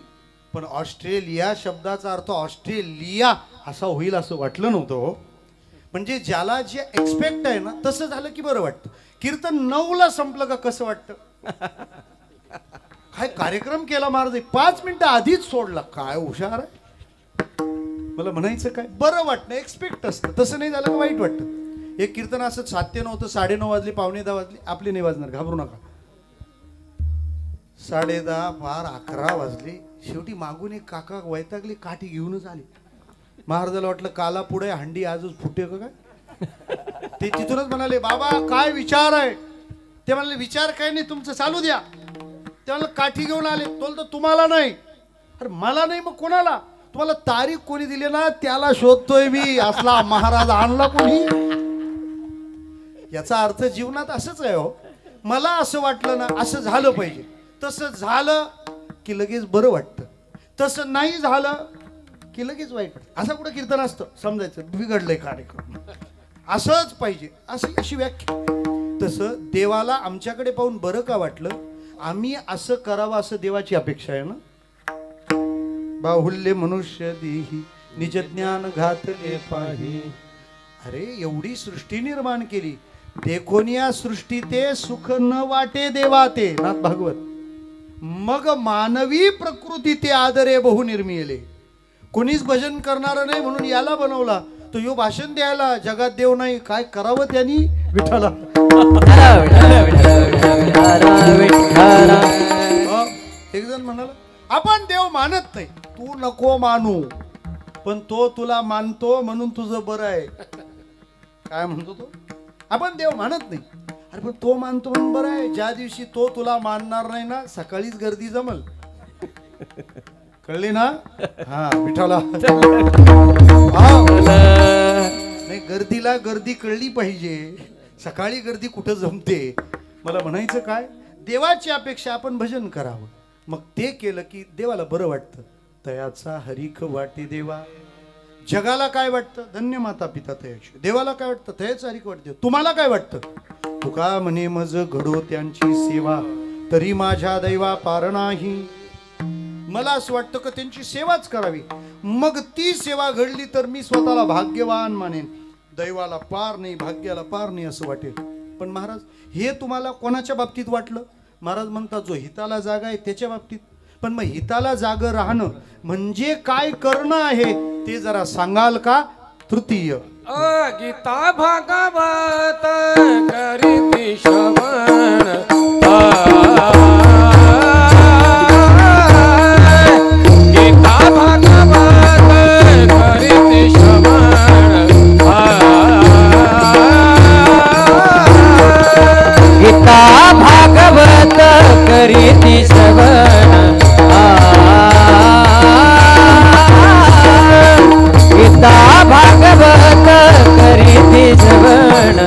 पण ऑस्ट्रेलिया शब्दाचा अर्थ ऑस्ट्रेलिया असा होईल असं वाटलं नव्हतं हो. म्हणजे ज्याला जे एक्सपेक्ट आहे ना तसं झालं की बरं वाटतं. कीर्तन 9ला संपलं का कसं वाटतं? काय कार्यक्रम केला महाराज, 5 मिनिटं आधीच सोडला, काय हुशार आहे. मला म्हणायचं काय, बरं वाटणं एक्सपेक्ट असतं, तसं नाही झालं का वाईट वाटतं. एक कीर्तन असं 7 ते 9 तर 9:30 वाजले, 9:45 वाजले, आपले नाही वाजणार, घाबरू नका. 10:30 पार 11 वाजले. शेवटी मागून एक काका वैतागले, काठी घेऊनच आले. महाराजाला वाटलं काला पुढे हंडी आजच फुटे का काय. ते तिथूनच म्हणाले, बाबा काय विचार आहे. ते म्हणाले, विचार काय नाही, तुमचं चालू द्या. ते म्हणाले, काठी घेऊन आले. तो तुम्हाला नाही. अरे मला नाही मग कोणाला? तुम्हाला तारीख कोणी दिली ना त्याला शोधतोय मी. असला महाराज आणला कोणी. याचा अर्थ जीवनात असंच आहे हो. मला असं वाटलं ना असं झालं पाहिजे, तसं झालं की लगेच बरं वाटतं, तसं नाही झालं की लगेच वाईट वाटतं. असं कुठं कीर्तन असतं समजायचं बिघडलंय कार्यक्रम, असंच पाहिजे अशी व्याख्या. तसं देवाला आमच्याकडे पाहून बरं का वाटलं, आम्ही असं करावं असं देवाची अपेक्षा आहे ना. बाहुल्य मनुष्य देही निज ज्ञान घातले पाही. अरे एवढी सृष्टी निर्माण केली, देखोनिया सृष्टी ते सुख न वाटे देवा ते नाथ भागवत. मग मानवी प्रकृती ते आदरे बहु निर्मिले. कोणीच भजन करणार नाही म्हणून याला बनवला, तो यो भाषण द्यायला, जगात देव नाही. काय करावं त्यांनी विठ्ठला. एक जण म्हणाला, आपण देव मानत नाही. तू नको मानू, पण तो तुला मानतो म्हणून तुझं बरं आहे. काय म्हणतो तो? आपण देव मानत नाही. अरे पण तो मानतो म्हणून बरं आहे. ज्या दिवशी तो तुला मानणार नाही ना, सकाळीच गर्दी जमल. कळली ना? हा विठ्ठला. नाही, गर्दीला गर्दी कळली पाहिजे. सकाळी गर्दी कुठं जमते. मला म्हणायचं काय, देवाची अपेक्षा आपण भजन करावं. मग ते केलं की देवाला बरं वाटतं. तयाचा हरिख वाटे देवा. जगाला काय वाटतं? धन्य माता पिता तयाची. देवाला काय वाटतं? तयाच हरिख वाटते. तुम्हाला काय वाटतं? तुका म्हणे मज घडो त्यांची सेवा, तरी माझ्या दैवा पार नाही. मला असं वाटतं की त्यांची सेवाच करावी. मग ती सेवा घडली तर मी स्वतःला भाग्यवान मानेन. दैवाला पार नाही, भाग्याला पार नाही असं वाटेल. पण महाराज हे तुम्हाला कोणाच्या बाबतीत वाटलं? महाराज म्हणतात जो हिताला जागा आहे त्याच्या बाबतीत. पण मग हिताला जागं राहणं म्हणजे काय करणं आहे ते जरा सांगाल का? तृतीय गीता भागवत करीती श्रवण. गीता भागवत करीती श्रवण. गीता भागवत करीती श्रवण. गीता भागवत करीती श्रवण.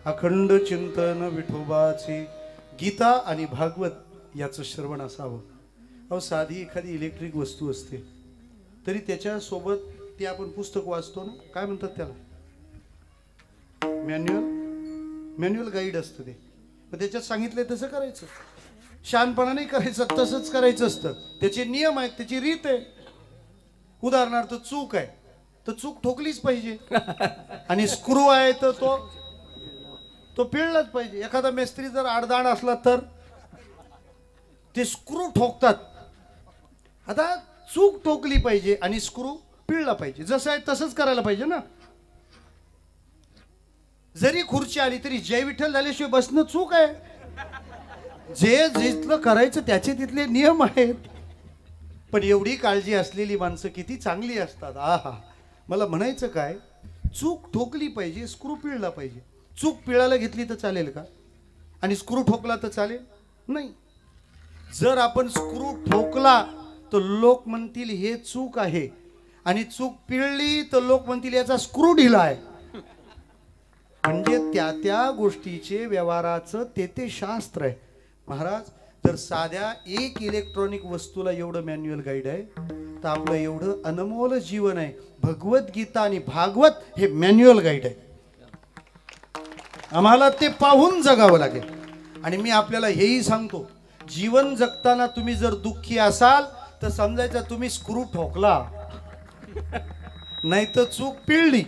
अखंड चिंतन विठोबाचे गीता आणि भागवत याचं श्रवण असावं. अहो साधी एखादी इलेक्ट्रिक वस्तू असते तरी त्याच्यासोबत ते आपण पुस्तक वाचतो ना, काय म्हणतात त्याला, मॅन्युअल गाईड असतं ते. मग त्याच्यात सांगितलंय तसं करायचं, शहाणपणा नाही करायचं, तसंच करायचं असतं. त्याचे नियम आहेत, त्याची रीत आहे. उदाहरणार्थ चूक आहे तर चूक ठोकलीच पाहिजे आणि स्क्रू आहे तर तो पिळलाच पाहिजे. एखादा मेस्त्री जर आडदाड असला तर ते स्क्रू ठोकतात. आता चूक ठोकली पाहिजे आणि स्क्रू पिळला पाहिजे. जसं आहे तसंच करायला पाहिजे ना. जरी खुर्ची आली तरी जय विठ्ठल झाल्याशिवाय बसणं चूक आहे. जे जिथलं करायचं त्याचे तिथले नियम आहेत. पण एवढी काळजी असलेली माणसं किती चांगली असतात. आहा, मला म्हणायचं काय, चूक ठोकली पाहिजे, स्क्रू पिळला पाहिजे. चूक पिळायला घेतली तर चालेल का आणि स्क्रू ठोकला तर चालेल नाही. जर आपण स्क्रू ठोकला तर लोक म्हणतील हे चूक आहे आणि चूक पिळली तर लोक म्हणतील याचा स्क्रू ढिला आहे. म्हणजे त्या त्या गोष्टीचे व्यवहाराचं ते शास्त्र आहे. महाराज, जर साध्या एक इलेक्ट्रॉनिक वस्तूला एवढं मॅन्युअल गाईड आहे तर आपलं एवढं अनमोल जीवन आहे. भगवद्गीता आणि भागवत हे मॅन्युअल गाईड आहे. आम्हाला ते पाहून जगावं लागेल. आणि मी आपल्याला हेही सांगतो, जीवन जगताना तुम्ही जर दुःखी असाल तर समजायचं तुम्ही स्क्रू ठोकला नाही तर चूक पिळली.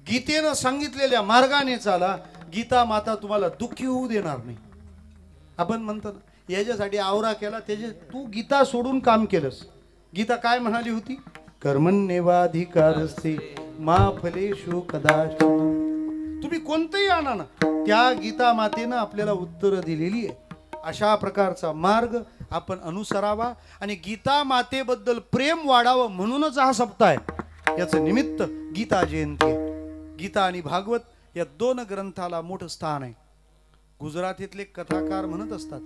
गीतेनं सांगितलेल्या मार्गाने चाला, गीता माता तुम्हाला दुःखी होऊ देणार नाही. आपण म्हणतो ना, याच्यासाठी आवरा केला, त्याचे तू गीता सोडून काम केलंस. गीता काय म्हणाली होती, कर्मण्येवाधिकारस्ते मा फलेषु कदाचन. तुम्ही कोणतंही आणा ना, त्या गीता मातेनं आपल्याला उत्तर दिलेली आहे. अशा प्रकारचा मार्ग आपण अनुसरावा आणि गीता मातेबद्दल प्रेम वाढावं म्हणूनच हा सप्ताह आहे. याचं निमित्त गीता जयंती आहे. गीता आणि भागवत या दोन ग्रंथाला मोठं स्थान आहे. गुजरातीतले कथाकार म्हणत असतात,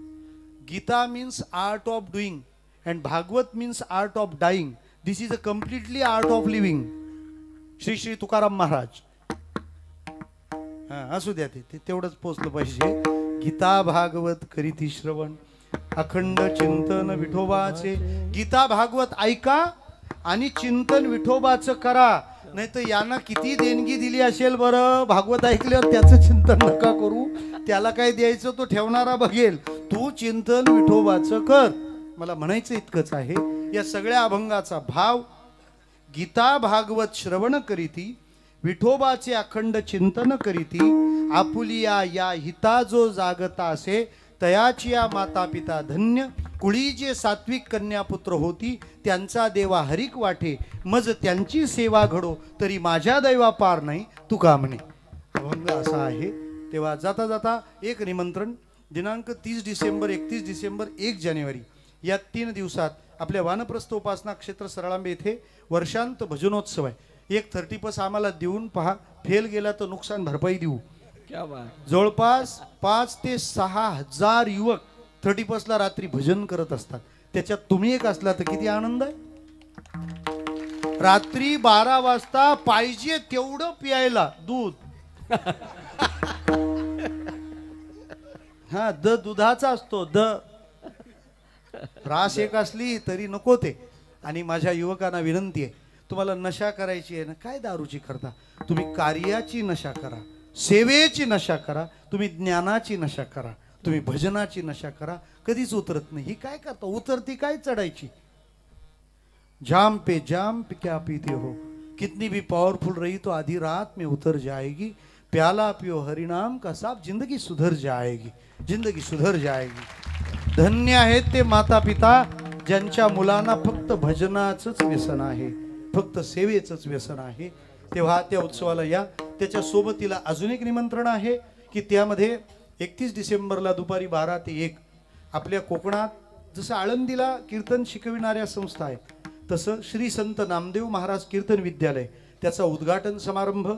Gita means art of doing and Bhagwat means art of dying. This is a completely art of living. Shri Shri Tukaram Maharaj. असू द्या, ते तेवढंच पोचलं पाहिजे. गीता भागवत करीती श्रवण, अखंड चिंतन विठोबाचे. गीता भागवत ऐका आणि चिंतन विठोबाचं करा. नाही तर यांना किती देणगी दिली असेल बरं, भागवत ऐकल्यावर त्याचं चिंतन नका करू. त्याला काय द्यायचं तो ठेवणारा बघेल. तू चिंतन विठोबाचं कर. मला म्हणायचं इतकंच आहे, या सगळ्या अभंगाचा भाव, गीता भागवत श्रवण करीती विठोबाचे अखंड चिंतन करीती, आपुलिया या हिता जो जागता असे, तयाची या माता पिता धन्य. कुळी जे सात्विक कन्यापुत्र होती, त्यांचा देवा हरिक वाटे, मज त्यांची सेवा घडो, तरी माझ्या दैवा पार नाही तुका म्हणे. अभंग असा आहे. तेव्हा जाता जाता एक निमंत्रण, दिनांक 30 डिसेंबर, 31 डिसेंबर, 1 जानेवारी या 3 दिवसात आपल्या वानप्रस्थ उपासना क्षेत्र सरळांबे येथे वर्षांत भजनोत्सव आहे. एक 30 आम्हाला देऊन पहा, फेल गेला तर नुकसान भरपाई देऊ. जवळपास 5 ते 6 हजार युवक 30 रात्री भजन करत असतात. त्याच्यात तुम्ही एक असला तर किती आनंद आहे. रात्री 12 वाजता पाहिजे तेवढं प्यायला दूध. हा, दुधाचा असतो. रास एक असली तरी नको ते. आणि माझ्या युवकांना विनंती आहे, तुम्हाला नशा करायची आहे ना, काय दारूची करता. तुम्ही कार्याची नशा करा, सेवेची नशा करा, तुम्ही ज्ञानाची नशा करा, तुम्ही भजनाची नशा करा. कधीच उतरत नाही. ही काय करता, उतरती काय चढायची. जाम पे क्या पीते हो, कितनी भी पावरफुल रही तो आधी रात में उतर जाएगी. प्याला पियो हरिनाम का साफ, जिंदगी सुधर जाएगी, जिंदगी सुधर जाएगी. धन्य आहेत ते माता पिता ज्यांच्या मुलांना फक्त भजनाचंच व्यसन आहे, फक्त सेवेचंच व्यसन आहे. तेव्हा त्या उत्सवाला या. त्याच्या सोबतीला अजून एक निमंत्रण आहे की त्यामध्ये 31 डिसेंबरला दुपारी 12 ते 1 आपल्या कोकणात जसं आळंदीला कीर्तन शिकविणाऱ्या संस्था आहेत, तसं श्री संत नामदेव महाराज कीर्तन विद्यालय, त्याचा उद्घाटन समारंभ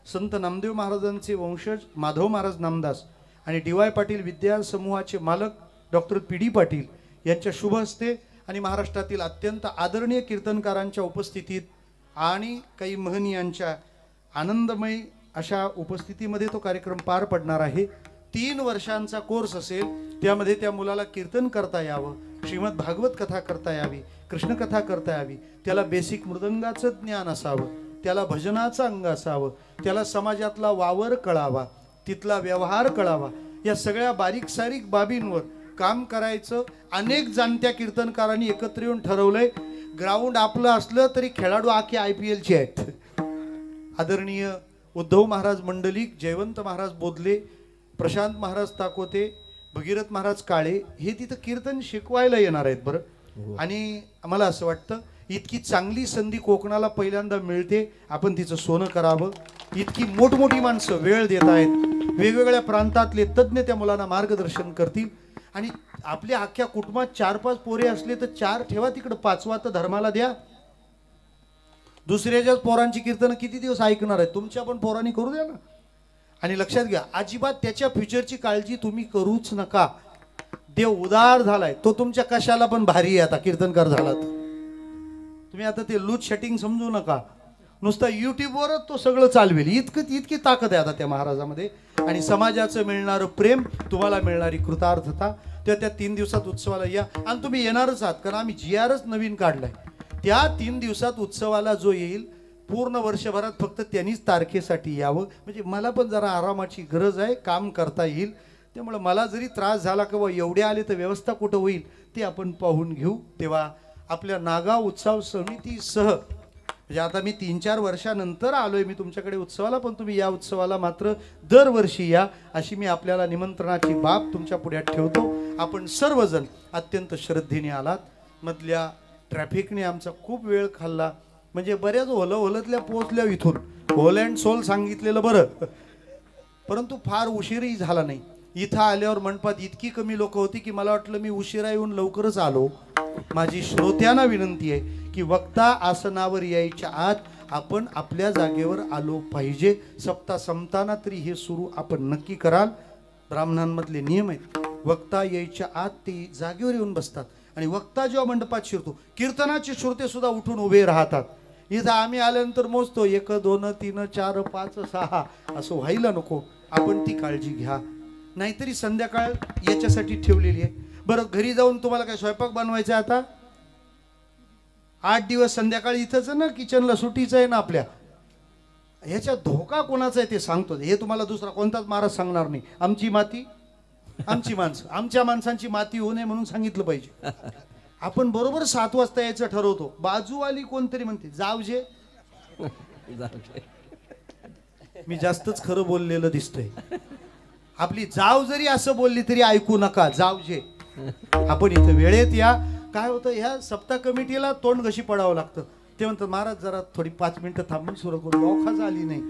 संत नामदेव महाराजांचे वंशज माधव महाराज नामदास आणि डी.वाय. पाटील विद्या समूहाचे मालक डॉक्टर पी.डी. पाटील यांच्या शुभ हस्ते आणि महाराष्ट्रातील अत्यंत आदरणीय कीर्तनकारांच्या उपस्थितीत आणि काही महनीयांच्या आनंदमयी अशा उपस्थितीमध्ये तो कार्यक्रम पार पडणार आहे. 3 वर्षांचा कोर्स असेल. त्यामध्ये त्या मुलाला कीर्तन करता यावं, श्रीमद भागवत कथा करता यावी, कृष्णकथा करता यावी, त्याला बेसिक मृदंगाचं ज्ञान असावं, त्याला भजनाचं अंग असावं, त्याला समाजातला वावर कळावा, तिथला व्यवहार कळावा. या सगळ्या बारीक सारीक बाबींवर काम करायचं. अनेक जाणत्या कीर्तनकारांनी एकत्र येऊन ठरवलंय. ग्राउंड आपलं असलं तरी खेळाडू आखे IPL चे आहेत. आदरणीय उद्धव महाराज मंडलिक, जयवंत महाराज बोधले, प्रशांत महाराज ताकोते, भगीरथ महाराज काळे हे तिथं कीर्तन शिकवायला येणार आहेत बरं. आणि आम्हाला असं वाटतं इतकी चांगली संधी कोकणाला पहिल्यांदा मिळते, आपण तिचं सोनं करावं. इतकी मोठमोठी माणसं वेळ देत आहेत, वेगवेगळ्या प्रांतातले तज्ज्ञ त्या मुलांना मार्गदर्शन करतील. आणि आपल्या अख्ख्या कुटुंबात 4-5 पोरे असले तर 4 ठेवा तिकडं, 5वा तर धर्माला द्या. दुसऱ्याच्याच पोरांची कीर्तन किती दिवस ऐकणार आहे? तुमच्या पण पोरांनी करू द्या ना. आणि लक्षात घ्या, अजिबात त्याच्या फ्युचरची काळजी तुम्ही करूच नका. देव उदार झालाय, तो तुमच्या कशाला पण भारी आहे. आता कीर्तनकार झाला तर तुम्ही आता ते लूज शेटिंग समजू नका. नुसतं युट्यूबवरच तो सगळं चालवेल, इतकी ताकद आहे आता त्या महाराजामध्ये. आणि समाजाचं मिळणारं प्रेम, तुम्हाला मिळणारी कृतार्थता, त्या 3 दिवसात उत्सवाला या. आणि तुम्ही येणारच आहात, कारण आम्ही GRच नवीन काढलाय. त्या 3 दिवसात उत्सवाला जो येईल, पूर्ण वर्षभरात फक्त त्यांनीच तारखेसाठी यावं. म्हणजे मला पण जरा आरामाची गरज आहे, काम करता येईल. त्यामुळे मला जरी त्रास झाला किंवा एवढे आले तर व्यवस्था कुठं होईल ते आपण पाहून घेऊ. तेव्हा आपल्या नागाव उत्सव समितीसह, म्हणजे आता मी 3-4 वर्षानंतर आलोय मी तुमच्याकडे उत्सवाला, पण तुम्ही या उत्सवाला मात्र दरवर्षी या, अशी मी आपल्याला निमंत्रणाची बाब तुमच्या पुढ्यात ठेवतो. आपण सर्वजण अत्यंत श्रद्धेने आलात. मधल्या ट्रॅफिकने आमचा खूप वेळ खाल्ला. म्हणजे बऱ्याच होलतल्या पोहोचल्या इथून, होल अँड सोल सांगितलेलं बरं, परंतु फार उशीरही झाला नाही. इथं आल्यावर मंडपात इतकी कमी लोक होती की मला वाटलं मी उशिरा येऊन लवकरच आलो. माझी श्रोत्यांना विनंती आहे की वक्ता आसनावर यायच्या आत आपण आपल्या जागेवर आलो पाहिजे. सप्ताह संपताना तरी हे सुरू आपण नक्की कराल. ब्राह्मणांमधले नियम आहेत, वक्ता यायच्या आत ते जागेवर येऊन बसतात. आणि वक्ता जेव्हा मंडपात शिरतो, कीर्तनाचे श्रोते सुद्धा उठून उभे राहतात. इथं आम्ही आल्यानंतर मोजतो 1 2 3 4 5 6 असं व्हायला नको. आपण ती काळजी घ्या. नाहीतरी संध्याकाळ याच्यासाठी ठेवलेली आहे. बरं, घरी जाऊन तुम्हाला काय स्वयंपाक बनवायचा आता? 8 दिवस संध्याकाळी इथंच ना, किचनला सुटीचं आहे ना आपल्या. ह्याच्या धोका कोणाचा आहे ते सांगतो. हे तुम्हाला दुसरा कोणताच महाराज सांगणार नाही. आमची माती, आमची माणसं, आमच्या माणसांची माती होऊ नये म्हणून सांगितलं पाहिजे. आपण बरोबर 7 वाजता यायचं ठरवतो. बाजूवाली कोणतरी म्हणते जावजे. मी जास्तच खरं बोललेलं दिसतंय. आपली जाव जरी असं बोलली तरी ऐकू नका, जावजे. आपण इथं वेळेत या. काय होतं, ह्या सप्ताह कमिटीला तोंड घशी पडावं लागतं. ते म्हणतात महाराज जरा थोडी 5 मिनिटं थांबून सुरू करू. लोका झाली नाही.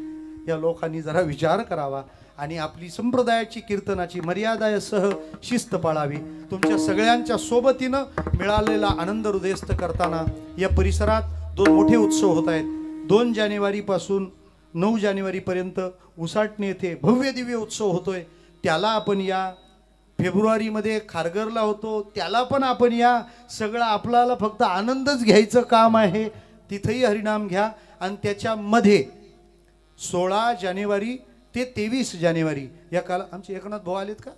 या लोकांनी जरा विचार करावा आणि आपली संप्रदायाची कीर्तनाची मर्यादासह शिस्त पाळावी. तुमच्या सगळ्यांच्या सोबतीनं मिळालेला आनंद हृदयस्थ करताना या परिसरात 2 मोठे उत्सव होत आहेत. 2 जानेवारीपासून 9 जानेवारीपर्यंत उसाटणे येथे भव्य दिव्य उत्सव होतोय. त्याला आपण या. फेब्रुवारीमध्ये खारघरला होतो, त्याला पण आपण या. सगळं आपल्याला फक्त आनंदच घ्यायचं काम आहे. तिथंही हरिनाम घ्या. आणि त्याच्यामध्ये 16 जानेवारी ते 23 जानेवारी या काला आमचे एकनाथ भाऊ आलेत का?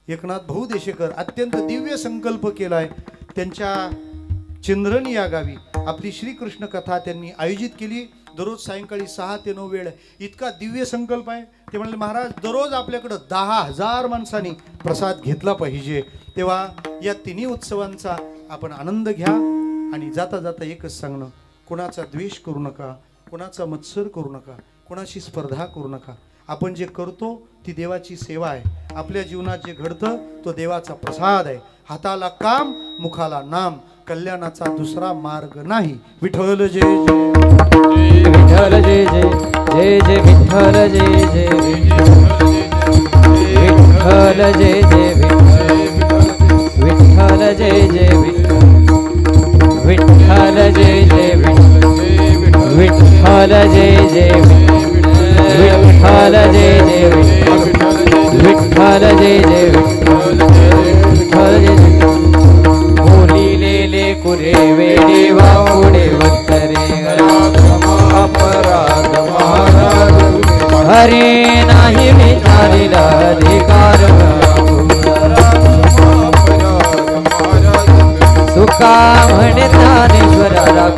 एकनाथ भाऊ देशेकर अत्यंत दिव्य संकल्प केला आहे. त्यांच्या चिंद्रणी या गावी आपली श्रीकृष्ण कथा त्यांनी आयोजित केली. दररोज सायंकाळी 6 ते 9 वेळ. इतका दिव्य संकल्प आहे. ते म्हणले महाराज दररोज आपल्याकडं 10,000 माणसांनी प्रसाद घेतला पाहिजे. तेव्हा या 3 उत्सवांचा आपण आनंद घ्या. आणि जाता जाता एकच सांगणं, कोणाचा द्वेष करू नका, कोणाचा मत्सर करू नका, कोणाशी स्पर्धा करू नका. आपण जे करतो ती देवाची सेवा आहे. आपल्या जीवनात जे घडतं तो देवाचा प्रसाद आहे. हाताला काम, मुखाला नाम, कल्याणाचा दुसरा मार्ग नाही. विठ्ठल जय जय, विठ्ठल जय जय, जय जय विठ्ठल जय जय, विठ्ठल जय जय, विठ्ठल जय जय, विठ्ठल जय जय, विठ्ठल जय जय, विठ्ठल जय जय, विठ्ठल जय जय, विठ्ठल जय जय. बोलिलेले कुरे वेडी वापुडे वत्तरे अपराध महाराज म्हणे ज्ञानेश्वरा राखो